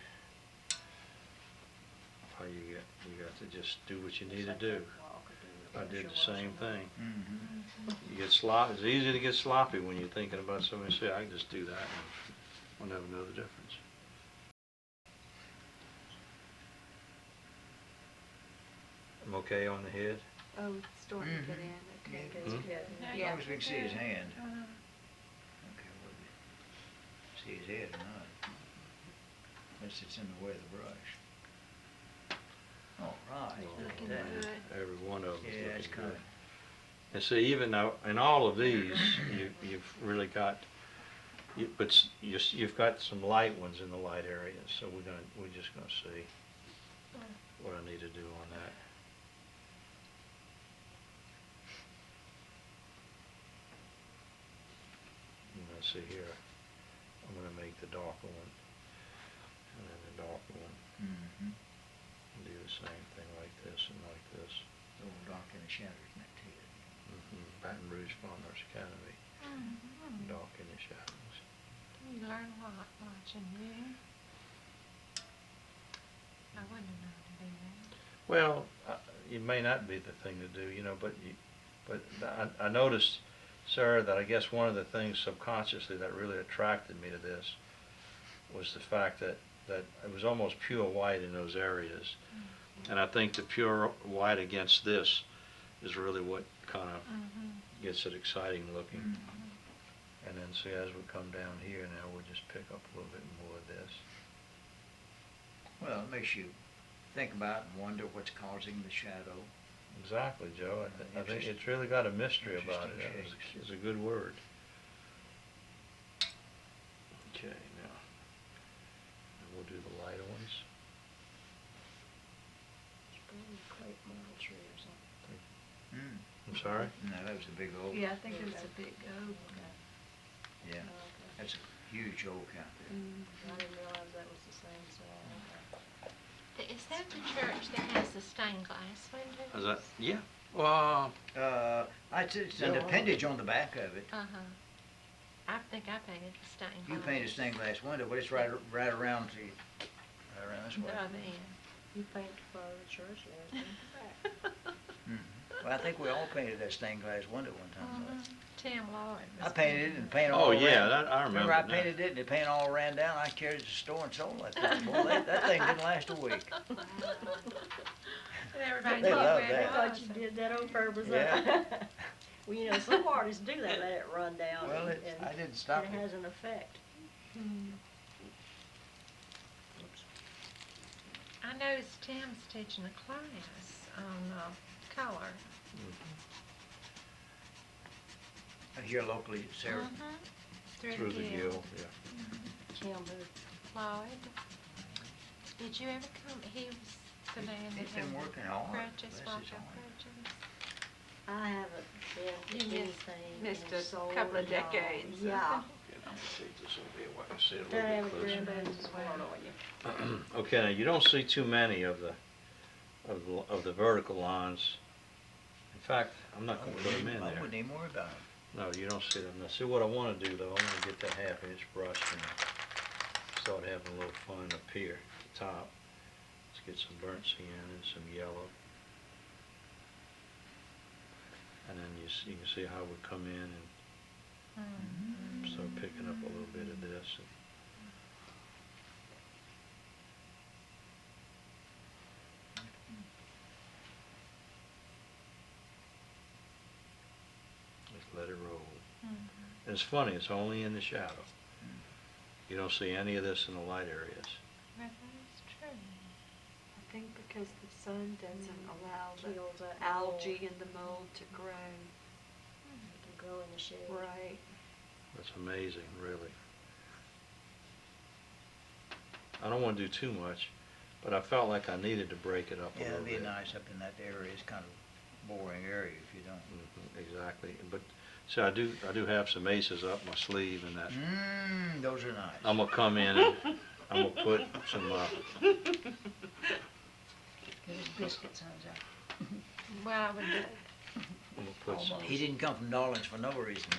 how you got to just do what you need to do. I did the same thing. Mm-hmm. You get sloppy. It's easy to get sloppy when you're thinking about something. Say, I can just do that, and I'll never know the difference. I'm okay on the head. Oh, it's starting to get in, okay, Yeah. good. Hmm? As Yeah. long as we can see his hand. Uh-huh. Okay, well, see his head or not. Unless it's in the way of the brush. All right. Well, Look at Looking that. good. Every one of them is Yeah, it's looking coming. good. And see, even now, in all of these, you've really got, you've got some light ones in the light areas. So we're just gonna see what I need to do on that. And let's see here. I'm gonna make the darker one, and then the darker one, Mm-hmm. and do the same thing like this and like this. A little dark in the shadows next to it. Baton Rouge Farmers Academy, dark in the shadows. You learn a lot watching you. I wouldn't have known to do that. Well, it may not be the thing to do, but I noticed, Sarah, that I guess one of the things subconsciously that really attracted me to this was the fact that it was almost pure white in those areas. And I think the pure white against this is really what kind of gets it exciting looking. Mm-hmm. And then see, as we come down here now, we'll just pick up a little bit more of this. Well, it makes you think about and wonder what's causing the shadow. Exactly, Joe. I think it's really got a mystery about it. Interesting That shades. is a good word. Okay, now we'll do the lighter ones. It's probably a crepe myrtle tree or something. Mm. I'm sorry? No, that was a big oak. Yeah, I think it was a big oak. Yeah, Oh, okay. that's a huge oak out there. I didn't realize that was the same size. Is that the church that has the stained glass windows? Is that? Yeah. Well, It's an appendage on the back of it. Uh-huh. I think I painted the stained You glass. painted stained glass window, but it's right around this way. The other end. You painted part of the church and everything. Mhm. Well, I think we all painted that stained glass window one time. Mhm. Tim Lloyd I was painted it painting and painted oh all yeah, around. that I remember. Remember I now. painted it and the paint all ran down. I carried it to the store and sold that thing. Boy, that thing didn't last a week. And everybody They thought love it that. I thought you did that on purpose. Yeah. Well, you know, some artists do that, let it run down, Well, and I didn't stop it it. has an effect. I noticed Tim's teaching a class on color. Here locally, Sarah. Through the Gill, yeah. Tim, who Lloyd. Did you ever come? He was the man that He's been had working hard. crutches, Bless walking his heart. crutches. I haven't been to You anything missed in a so couple of long. decades. Yeah. Okay, now let's see if this will be a way to see it a Don't have little a bit closer. granddad's as hard on you. Okay, now you don't see too many of the vertical lines. In fact, I'm not going to put them in I there. wouldn't even worry about it. No, you don't see them. Now, see what I want to do though. I want to get that 1/2 inch brush and Start having a little fun up here at the top. Let's get some burnt sienna and some yellow. And then you can see how we come in and start picking up a little bit of this. Just let it roll. And it's funny, it's only in the shadow. You don't see any of this in the light areas. Well, that's true. I think because the sun doesn't allow Kill the the algae mold. and the mold to grow. To grow in the shade. Right. That's amazing, really. I don't want to do too much, but I felt like I needed to break it up a Yeah, little it'd be bit. nice up in that area. It's kind of boring area if you don't. Exactly. But see, I do have some aces up my sleeve, and that Those are nice. I'm gonna come in and I'm gonna put some. Get his biscuits, huh, Well, I would do. I'm gonna put some. He didn't come from New Orleans for no reason.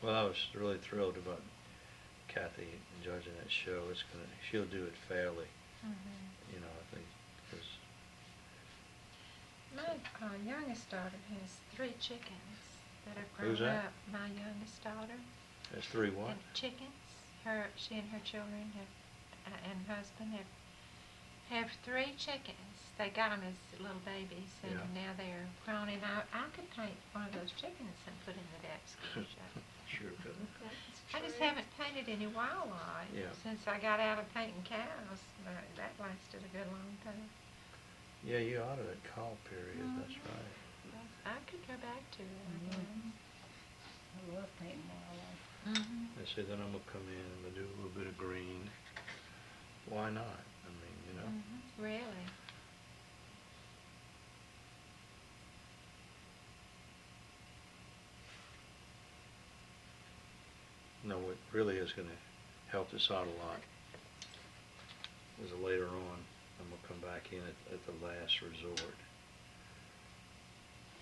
Well, I was really thrilled about Kathy judging that show. She'll do it fairly. You know, I think, 'cause My youngest daughter has 3 chickens that have Who's grown that? up. My youngest daughter. there's 3 what? And chickens. She and her children have, and husband have 3 chickens. They got them as little babies, and Yeah. now they're grown. And I could paint one of those chickens and put in the Dexter show. Sure could. I just haven't painted any wildlife Yeah. since I got out of painting cows. But that lasted a good long time. Yeah, you ought to that call period. That's right. I could go back to it, I guess. I love painting wildlife. I said, then I'm gonna come in and I'm gonna do a little bit of green. Why not? I mean, you know. Really? No, what really is gonna help us out a lot is later on, I'm gonna come back in at the last resort.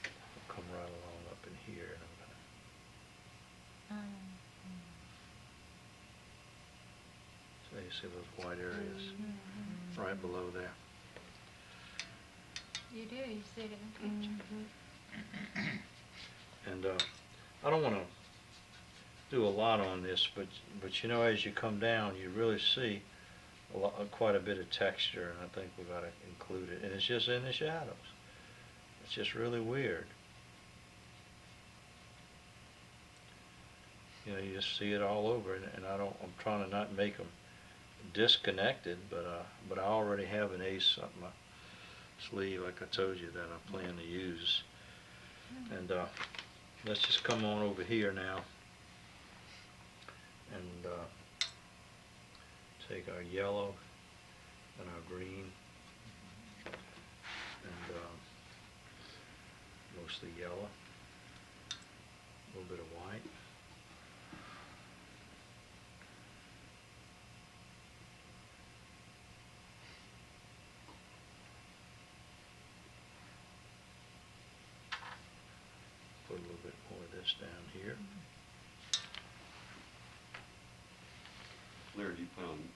I'll come right along up in here and I'm gonna, so you see those white areas right below there. You do, you see it in the picture. And I don't wanna do a lot on this, but you know, as you come down, you really see quite a bit of texture, and I think we gotta include it. And it's just in the shadows. It's just really weird. You know, you just see it all over, and I'm trying to not make them disconnected, but I already have an ace up my sleeve, like I told you, that I plan to use. And let's just come on over here now and take our yellow and our green and mostly yellow, a little bit of white. Put a little bit more of this down here. Larry, do you plan on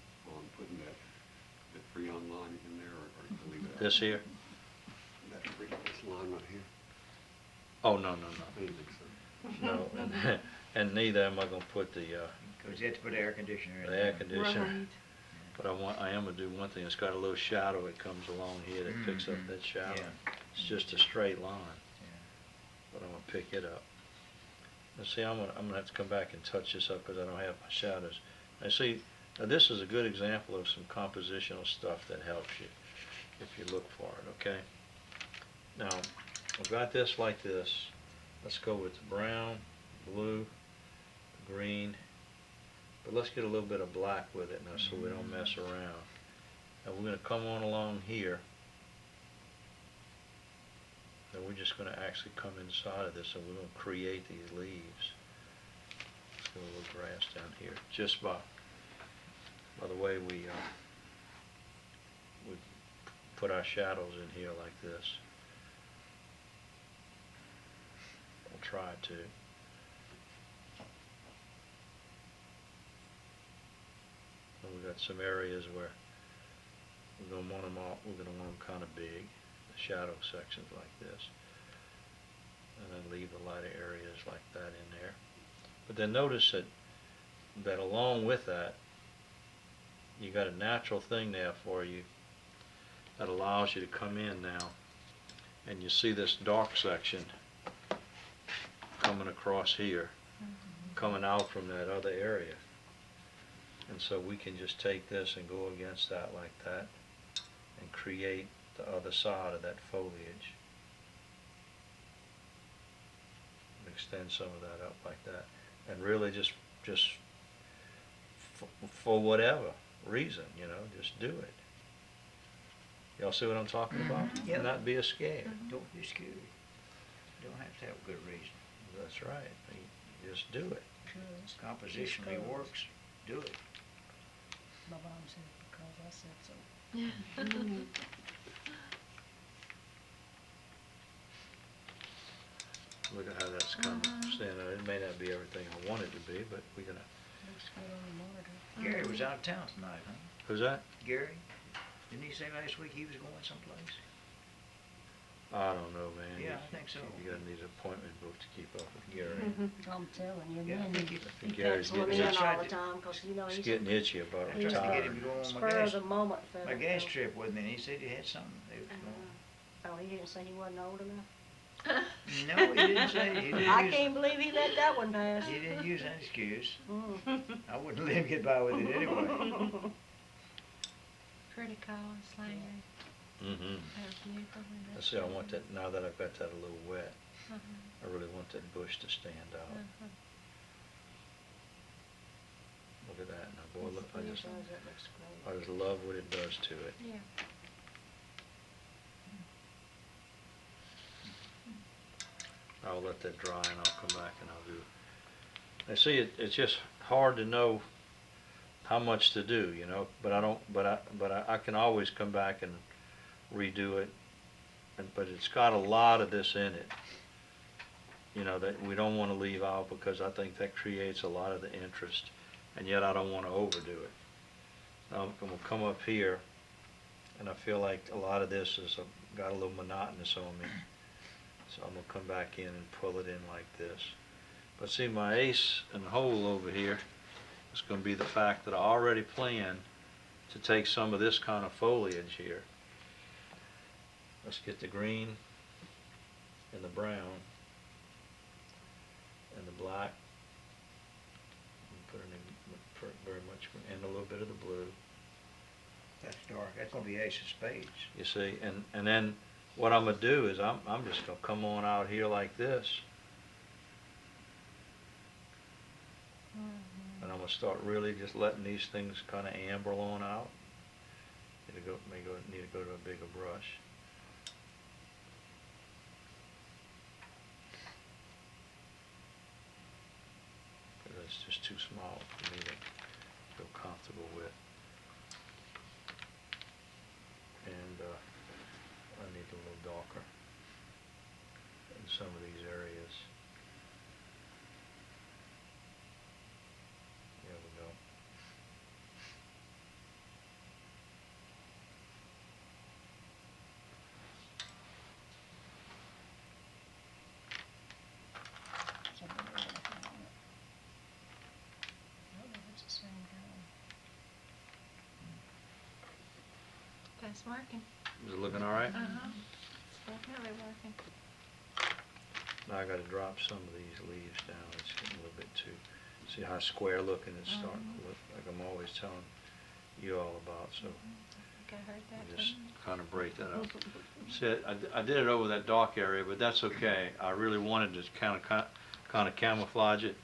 putting that freon line in there, or you leave it out? This here? That this line right here? Oh, no. I didn't think so. No, and neither am I gonna put the Because you have to put air conditioner in air there. conditioner. Right. But I am gonna do one thing. It's got a little shadow that comes along here that picks up that shadow. Yeah. It's just a straight line, Yeah. but I'm gonna pick it up. And see, I'm gonna have to come back and touch this up because I don't have my shadows. And see, now this is a good example of some compositional stuff that helps you if you look for it. Okay. Now I've got this like this. Let's go with the brown, blue, green, but let's get a little bit of black with it now so we don't mess around. And we're going to come on along here, and we're just going to actually come inside of this, and we're going to create these leaves. Let's get a little grass down here, just by the way we put our shadows in here like this. try to. And we got some areas where we're gonna want them all. We're gonna want them kind of big, the shadow sections like this, and then leave the lighter areas like that in there. But then notice that along with that, you got a natural thing there for you that allows you to come in now, and you see this dark section coming across here, coming out from that other area. And so we can just take this and go against that like that and create the other side of that foliage. And extend some of that up like that. And really just for whatever reason, you know, just do it. Y'all see what I'm talking about? Yeah. And not be scared. Don't be scared. Don't have to have a good reason. That's right. You just do it. Compositionally works. Do it. My mom said, because I said so. Look at how that's kind of standing out. It may not be everything I want it to be, but we're gonna. Looks good on the monitor. Gary was out of town tonight, huh? Who's that? Gary? Didn't he say last week he was going someplace? I don't know, man. Yeah, I think so. You gotta need an appointment book to keep up with Gary. I'm telling you, Yeah, I man, think he I think he Gary's pencils getting me in itchy. all the time, 'cause you know, He's he's getting itchy about I'm trying to get retiring. him to go on spur my of gas, the moment for my gas trip with me, and he said he had something. They was Oh, he didn't say he wasn't old enough? going. No, he didn't say, he didn't I use, can't believe he let that one pass. he didn't use that excuse. Mm. I wouldn't let him get by with it anyway. Pretty colors, Larry. Mm-hmm. They're beautiful. when they're Let's see, I want shaded. that, now that I've got that a little wet, Uh-huh, I really want that bush to stand out. uh-huh. Look at that. Now, boy, look, I just That looks great. love what it does to it. Yeah. I'll let that dry and I'll come back and I'll do. I see it's just hard to know how much to do, you know, but I can always come back and redo it. But it's got a lot of this in it, you know, that we don't want to leave out because I think that creates a lot of the interest, and yet I don't want to overdo it. I'm gonna come up here, and I feel like a lot of this is got a little monotonous on me. So I'm gonna come back in and pull it in like this. But see, my ace and hole over here is gonna be the fact that I already planned to take some of this kind of foliage here. Let's get the green and the brown and the black. And put in very much, and a little bit of the blue. That's dark. That's gonna be ace of spades. You see, and then what I'm gonna do is I'm just gonna come on out here like this, and I'm gonna start really just letting these things kind of amber on out. Need to go to a bigger brush. Because it's just too small for me to feel comfortable with. And I need a little darker in some of these areas. There we go. It's the same color. That's working. Is it looking all right? Uh-huh. It's definitely working. Now I gotta drop some of these leaves down. It's getting a little bit too, see how square looking it's starting to look, like I'm always telling you all about, so I think I heard that. just from- kind of break that up. See, I did it over that dark area, but that's okay. I really wanted to kind of camouflage it,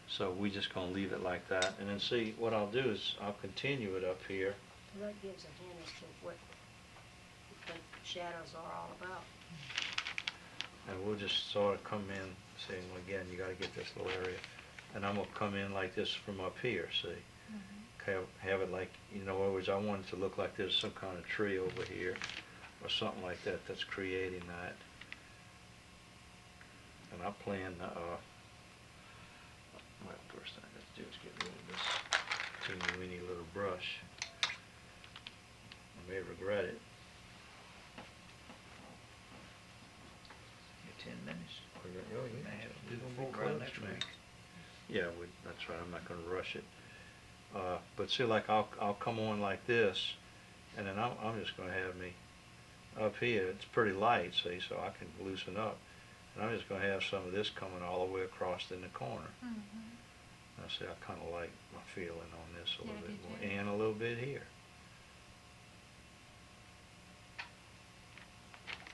so we just gonna leave it like that. And then see, what I'll do is I'll continue it up here. Well, that gives a hint as to what the shadows are all about. And we'll just sort of come in, saying, well, again, you gotta get this little area. And I'm gonna come in like this from up here, see? Have it like, you know, in other words, I want it to look like there's some kind of tree over here, or something like that that's creating that. And I plan, well, first thing I got to do is get rid of this teeny weeny little brush. I may regret it. Get 10 minutes. Oh, yeah. May have to do the Even full more crowd clips, next man. week. Yeah, that's right, I'm not gonna rush it. But see, like, I'll come on like this, and then I'm just gonna have me up here. It's pretty light, see, so I can loosen up. And I'm just gonna have some of this coming all the way across in the corner. Now, see, I kinda like my feeling on this a little Yeah, bit me more, too. and a little bit here.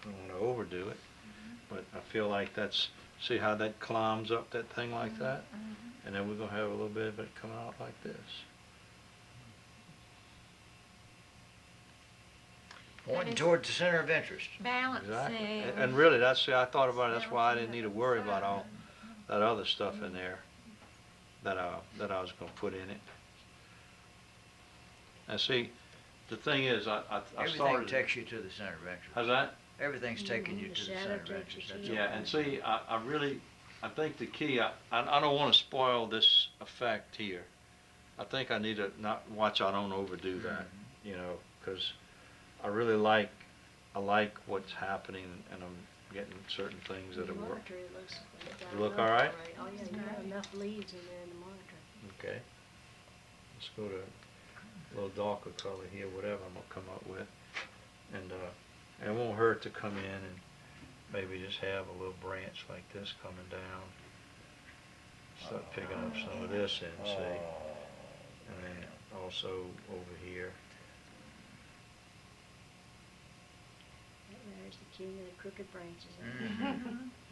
I don't wanna overdo it, but I feel like that's, see how that climbs up that thing like that? And then we're gonna have a little bit of it coming out like this. Pointing it's- toward the center of interest. Balancing. Exactly. And really, see, I thought about it, that's why I didn't need to worry about all that other stuff in there that I was gonna put in it. And see, the thing is, I Everything started. takes you to the center of interest. How's that? Everything's taking you The to the shadow center of takes you interest. to That's the- all. Yeah, and see, I think the key, I don't wanna spoil this effect here. I think I need to not, watch I don't overdo that, you know, 'cause I really like what's happening, and I'm getting certain things that The are work. monitor, it looks like it's got Look enough all right? Oh, yeah, you got enough leads in there in the monitor. Okay. Let's go to a little darker color here, whatever I'm gonna come up with. And it won't hurt to come in and maybe just have a little branch like this coming down. Start picking up some of this in, see? And then also over here. There's the king of the crooked branches.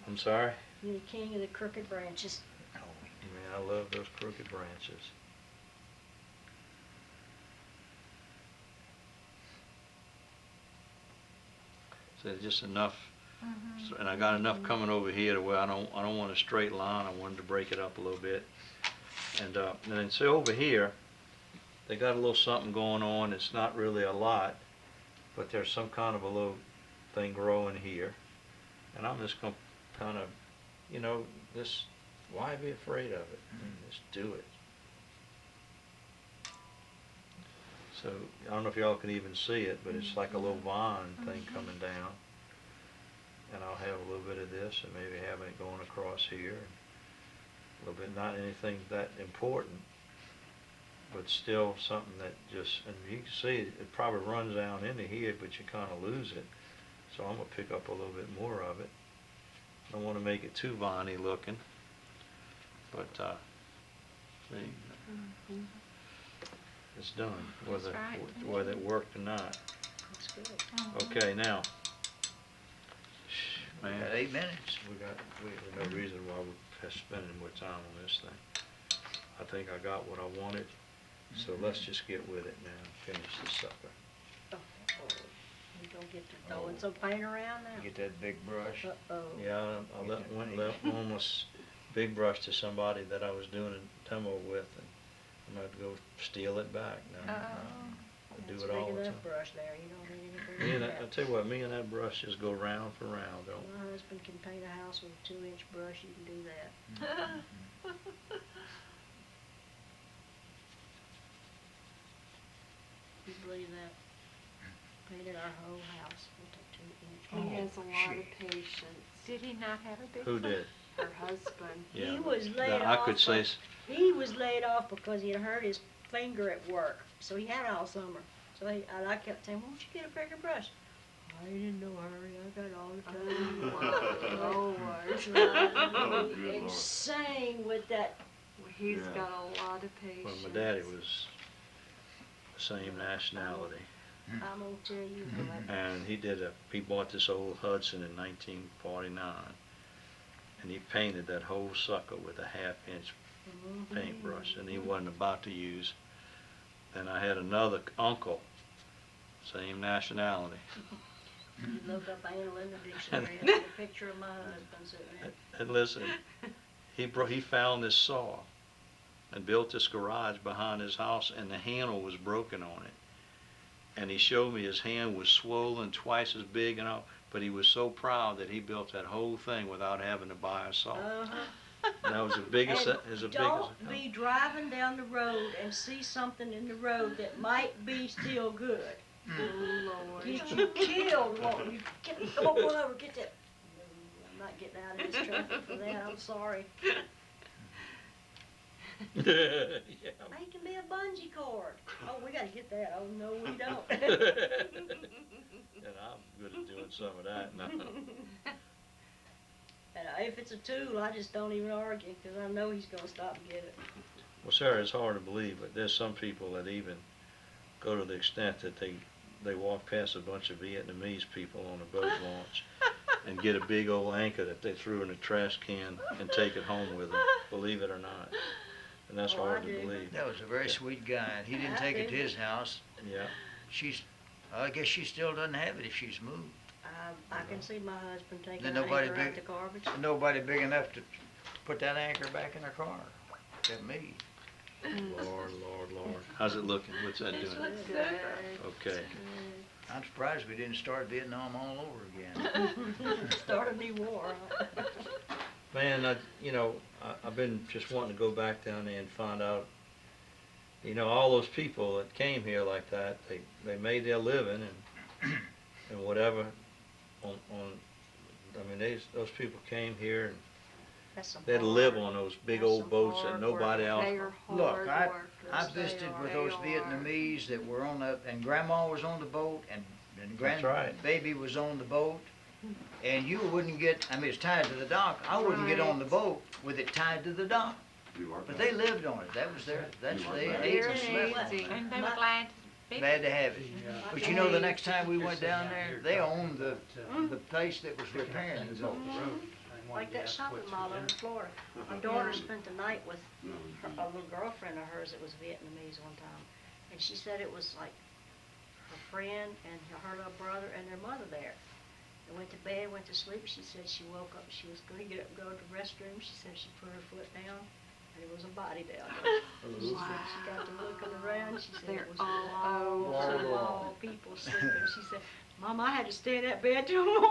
I'm sorry? You're the king of the crooked branches. Man, I love those crooked branches. So just enough, and I got enough coming over here to where I don't want a straight line. I wanted to break it up a little bit. And then see over here, they got a little something going on. It's not really a lot, but there's some kind of a little thing growing here. And I'm just gonna kind of, you know, just, why be afraid of it? Just do it. So, I don't know if y'all can even see it, but it's like a little vine thing coming down. And I'll have a little bit of this, and maybe having it going across here. A little bit, not anything that important, but still something that just, and you can see it probably runs down into here, but you kind of lose it. So I'm gonna pick up a little bit more of it. I don't want to make it too viney looking, but see, it's done, whether right. it worked or not. That's good. Okay, now, man, Got 8 minutes. there's no reason why we're spending more time on this thing. I think I got what I wanted, so let's just get with it now and finish this sucker. Oh, you don't get to throwing some paint around now? Get that big brush. Uh-oh. Get Yeah, I that paint. left one was big brush to somebody that I was doing a demo with, and I'm gonna have to go steal it back now. I do That's it all big the time. enough brush there, you don't need any Me bigger and than that, I that. tell you what, me and that brush just go round for round, don't we? My husband can paint a house with a 2-inch brush, you can do that. You believe that? Painted our whole house with a 2-inch He brush. has a lot of patience. Did he not have a big Who one? did? Her husband. Yeah, He but was laid now, I off. could say, He was laid off because he had hurt his finger at work, so he had it all summer. So I kept saying, won't you get a bigger brush? I ain't in no hurry, I got it all the time. Oh, Driving good me Lord. insane with that. He's Yeah. got a lot of patience. well, my daddy was the same nationality. I'm gonna tell you what. And he bought this old Hudson in 1949, and he painted that whole sucker with a 1/2-inch paintbrush, and he wasn't about to use. Then I had another uncle, same nationality, You look up Anna in the dictionary, and see a picture of my husband sitting there. and listen, he found this saw and built this garage behind his house, and the handle was broken on it. And he showed me his hand was swollen twice as big, and but he was so proud that he built that whole thing without having to buy a saw. And that was the biggest, And his biggest don't be driving down the road and see something in the road that might be still good. Oh, Lord. Get you killed, won't you? Come on, pull over, get that. No, I'm not getting out of this traffic for that, I'm sorry. yeah. Making me a bungee cord. Oh, we gotta get that. Oh, no, we don't. And I'm good at doing some of that now. And if it's a tool, I just don't even argue, because I know he's gonna stop and get it. Well, Sarah, it's hard to believe, but there's some people that even go to the extent that they walk past a bunch of Vietnamese people on a boat launch and get a big old anchor that they threw in a trash can and take it home with them, believe it or not. And that's Oh, I hard to do. believe. That was a very sweet guy, and he didn't take it to his house. Yeah. I guess she still doesn't have it if she's moved. I can see my husband taking Then an nobody anchor out big- the garbage. Nobody big enough to put that anchor back in her car, except me. Lord, Lord, Lord. How's it looking? What's that doing? Good. Okay. I'm surprised we didn't start Vietnam all over again. Start a new war. Man, I've been just wanting to go back down there and find out, all those people that came here like that, they made their living and whatever those people came here and That's some they'd hard- live on those big that's old some boats that hard nobody work. else. They are Look, hard I workers. visited They with are. those Vietnamese that were and Grandma was on the boat, and That's right. grandbaby was on the boat, and you wouldn't get, it's tied to the dock. I wouldn't get on the boat with it tied to the dock, You are but back. they lived on it. That was they They're ate and slept on easy. it. And they were glad to be. Glad to have it. But the next time we went down there, they owned the the place that was repairing the boat. Like that shopping mall over in Florida. My daughter spent the night with a little girlfriend of hers that was Vietnamese one time. And she said it was like her friend and her little brother and their mother there. They went to bed, went to sleep. She said she woke up, she was going to get up and go to the restroom. She said she put her foot down and there was a body down there. She said she got to looking around. She said it was They're walls and all all people sleeping. She said, Mom, I had to stay in that bed till morning.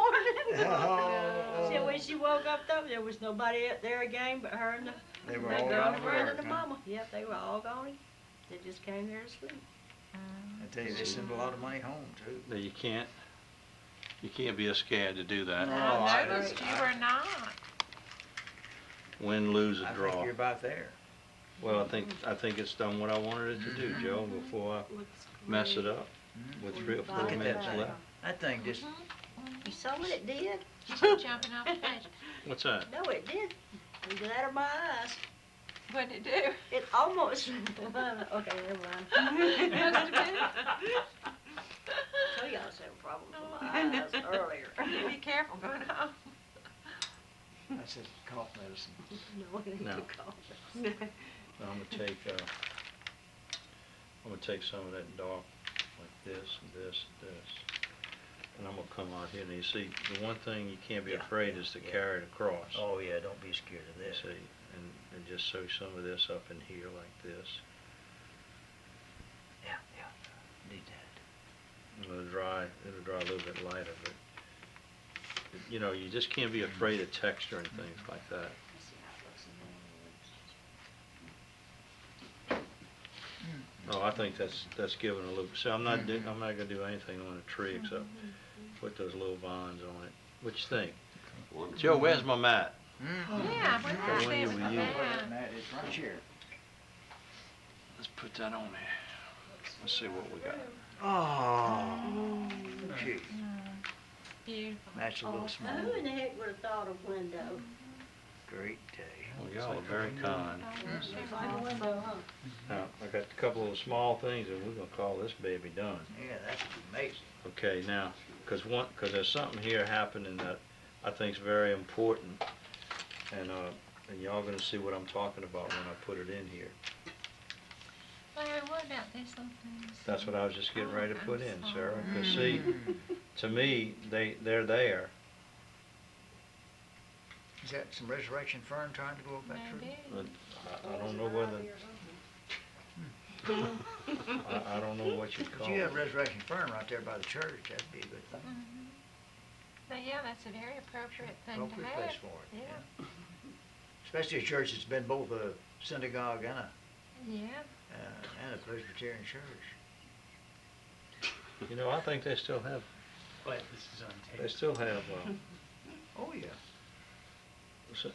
Oh. See, when she woke up though, there was nobody up there again but her and They were the all gone to girlfriend work, and the huh? mama. Yep, they were all gone. They just came there to sleep. I tell you, they send a lot of money home too. That you can't be scared to do that. No. I noticed you were not. Win, lose, or I think draw. you're about there. Well, I think it's done what I wanted it to do, Joe, before I mess it up with 3 or 4 Look at that minutes thing. left. That thing just, You saw what it did? You keep jumping off the page. What's that? No, it did. It was out of my eyes. What'd it do? It almost. Okay, never mind. Must have been. Told you I was having problems with my eyes earlier. You be careful going home. that's just cough medicine. No, it ain't No. too cold. I'm gonna take some of that dark, like this and this and this, and I'm gonna come out here and you see, the one thing you can't be Yeah. afraid is to carry it across. Oh yeah, don't be scared of You this. see, and just sew some of this up in here like this. Yeah, need that. It'll dry a little bit lighter, but you just can't be afraid of texture and things like that. Let's see how it looks in there. Oh, I think that's giving a little. See, I'm not gonna do anything on a tree except put those little vines on it. What you think, Wonderful. Joe? Where's my mat? Yeah, but The that's one you it with were using. that. That is right here. Let's put that on there. Let's see what we got. Oh, gee, Beautiful. that's a little Now, small. who in the heck would have thought of window? Great day. Well, y'all are very kind. Find a window, huh? Now, I got a couple of small things, and we're gonna call this baby done. Yeah, that's amazing. Okay, now, cause there's something here happening that I think's very important, and y'all gonna see what I'm talking about when I put it in here. Larry, what about this little thing? That's what I was just getting ready to put in, Sarah. Cause see, to me, they're there. Is that some resurrection fern trying to go up that tree? Maybe. But I don't know whether, I don't know what you'd If call you it. have resurrection fern right there by the church, that'd be a good thing. Now, yeah, that's a very appropriate thing to Appropriate have. place for it, Yeah, Especially a church that's been both a synagogue and yeah. a Presbyterian church. You know, I think they still have, But this is on tape. they still have, Oh, yeah.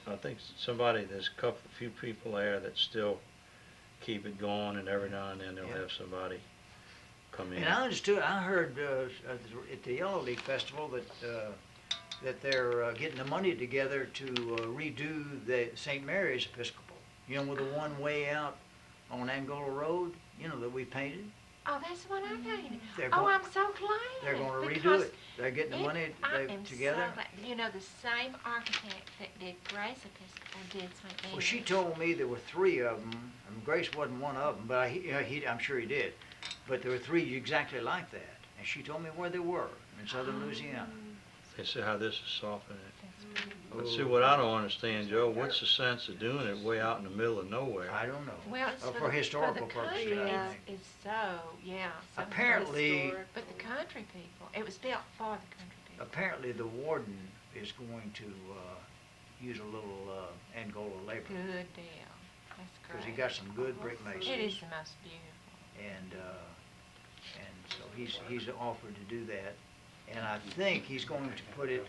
I think somebody, there's a few people there that still keep it going, and every now and then they'll Yeah. have somebody come in. And I heard at the Yellow Leaf Festival that they're getting the money together to redo the St. Mary's Episcopal. You know, with the one way out on Angola Road, you know, that we painted. Oh, that's what I painted. They're Oh, gon- I'm so glad. They're going to redo because it. They're getting the money I am together. so glad. You know, the same architect that did Grace Episcopal did St. Mary's. Well, she told me there were 3 of them, and Grace wasn't one of them, but I'm sure he did. But there were 3 exactly like that, and she told me where they were in southern Louisiana. They see how this is softening it. That's pretty. But see, what I don't understand, Joe, what's the sense of doing it way out in the middle of nowhere? I don't know. Well, it's For historical the purposes, country, I it's, think. it's so, yeah. so Apparently- historic. But the country people, it was built for the country people. Apparently, the warden is going to use a little Angola labor, Good deal. That's great. because he got some good brick masons. It is the most beautiful. And so he's offered to do that. And I think he's going to put it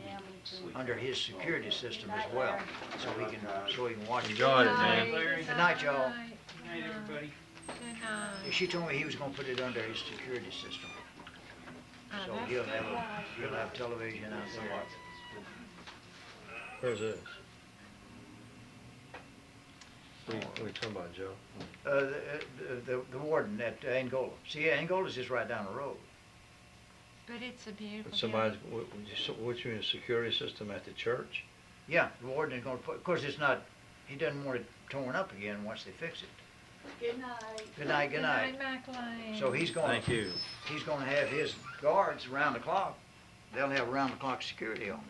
Yeah, me too. under his security system as well, so he can watch it. Enjoyed it, Good man. night. Good night, y'all. Good night, everybody. Good night. She told me he was gonna put it under his security system, Oh, so that's he'll good. have television out there. Where's this? What are you talking about, Joe? The warden at Angola. See, Angola's just right down the road. But it's a beautiful. Somebody's, what you mean, a security system at the church? Yeah, the warden is gonna put, of course, it's not, he doesn't want it torn up again once they fix it. Good night. Good night, good night. McLean. So he's gonna, Thank you. he's gonna have his guards around the clock. They'll have around the clock security on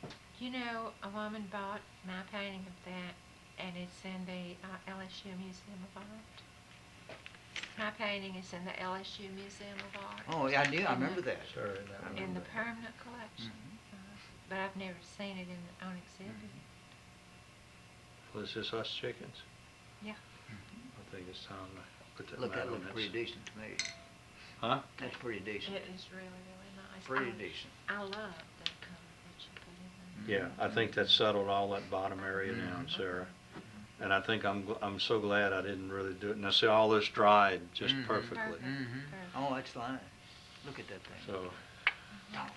it. You know, a woman bought my painting of that, and it's in the LSU Museum of Art. My painting is in the LSU Museum of Art. Oh, yeah, I remember that. Sorry, I no. remember In the that. permanent collection. But I've never seen it on exhibit. Was this us chickens? Yeah. I think it's time to put that Look, mat that on looks this. pretty decent to me. Huh? That's pretty decent. It is really, really nice. Pretty I, decent. I love the color that you put in there. Yeah, I think that settled all that bottom area down, Sarah. And I think I'm so glad I didn't really do it. Now see, all this dried just Mhm. perfectly. Perfect. Mm-hmm. Perfect. Oh, that's fine. Look at that thing. So Wow.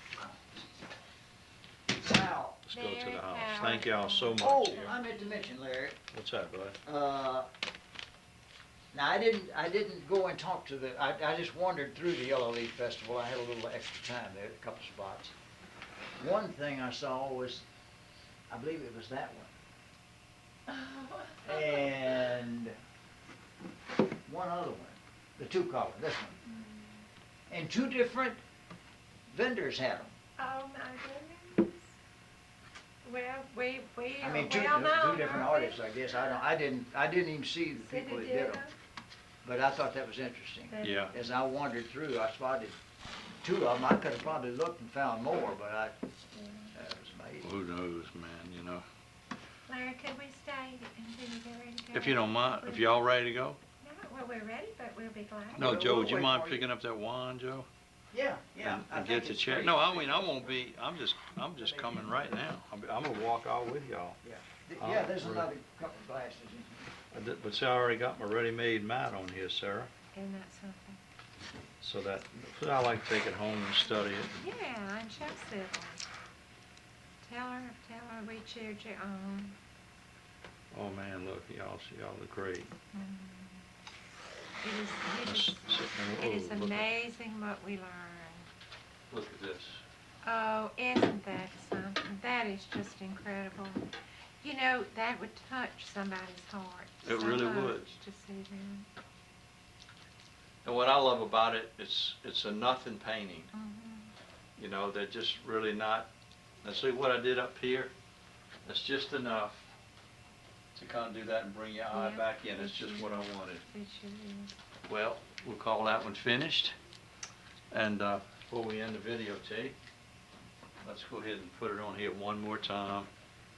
let's go to Very the house. powerful. Thank y'all so much. Oh, here. I meant to mention, Larry. What's that, bud? Now I didn't go and talk to I just wandered through the Yellow Leaf Festival. I had a little extra time there, a couple spots. One thing I saw was, I believe it was that one. And one other one, the 2-color, this one. And 2 different vendors had them. Oh my goodness. Well, we I are mean, 2 well known, different aren't we? artists, I guess. I didn't even see the See people the that did them. ditto? But I thought that was interesting. That- Yeah. As I wandered through, I spotted 2 of them. I could have probably looked and found more, but that was amazing. Who knows, man, you know. Larry, could we stay until you get ready to go? If you don't mind, if y'all ready to go? No, well, we're ready, but we'll be glad. No, We'll- Joe, we'll would you wait mind for you. picking up that wand, Joe? Yeah, And I get think the it's chair? great. No, I mean, I won't be, I'm just coming right now. I'm gonna walk out with y'all. Yeah, there's Really? another couple of glasses in here. But see, I already got my ready-made mat on here, Sarah. Isn't that something? So that, I like to take it home and study it. Yeah, and show Sybil. Tell her we cheered you on. Oh, man, look, y'all look great. It is Oh, look- amazing what we learn. Look at this. Oh, isn't that something? That is just incredible. You know, that would touch somebody's heart. It so really much would. To see them. And what I love about it, it's a nothing painting. Mhm. You know, they're just really not, now see what I did up here? That's just enough to kind of do that and bring your eye Yeah, back in. It's it just sure what I is. wanted. It sure is. Well, we'll call that one finished. And before we end the video, T, let's go ahead and put it on here one more time.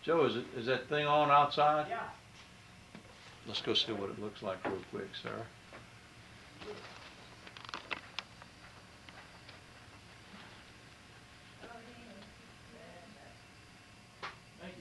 Joe, is that thing on outside? Yeah. Let's go see what it looks like real quick, sir.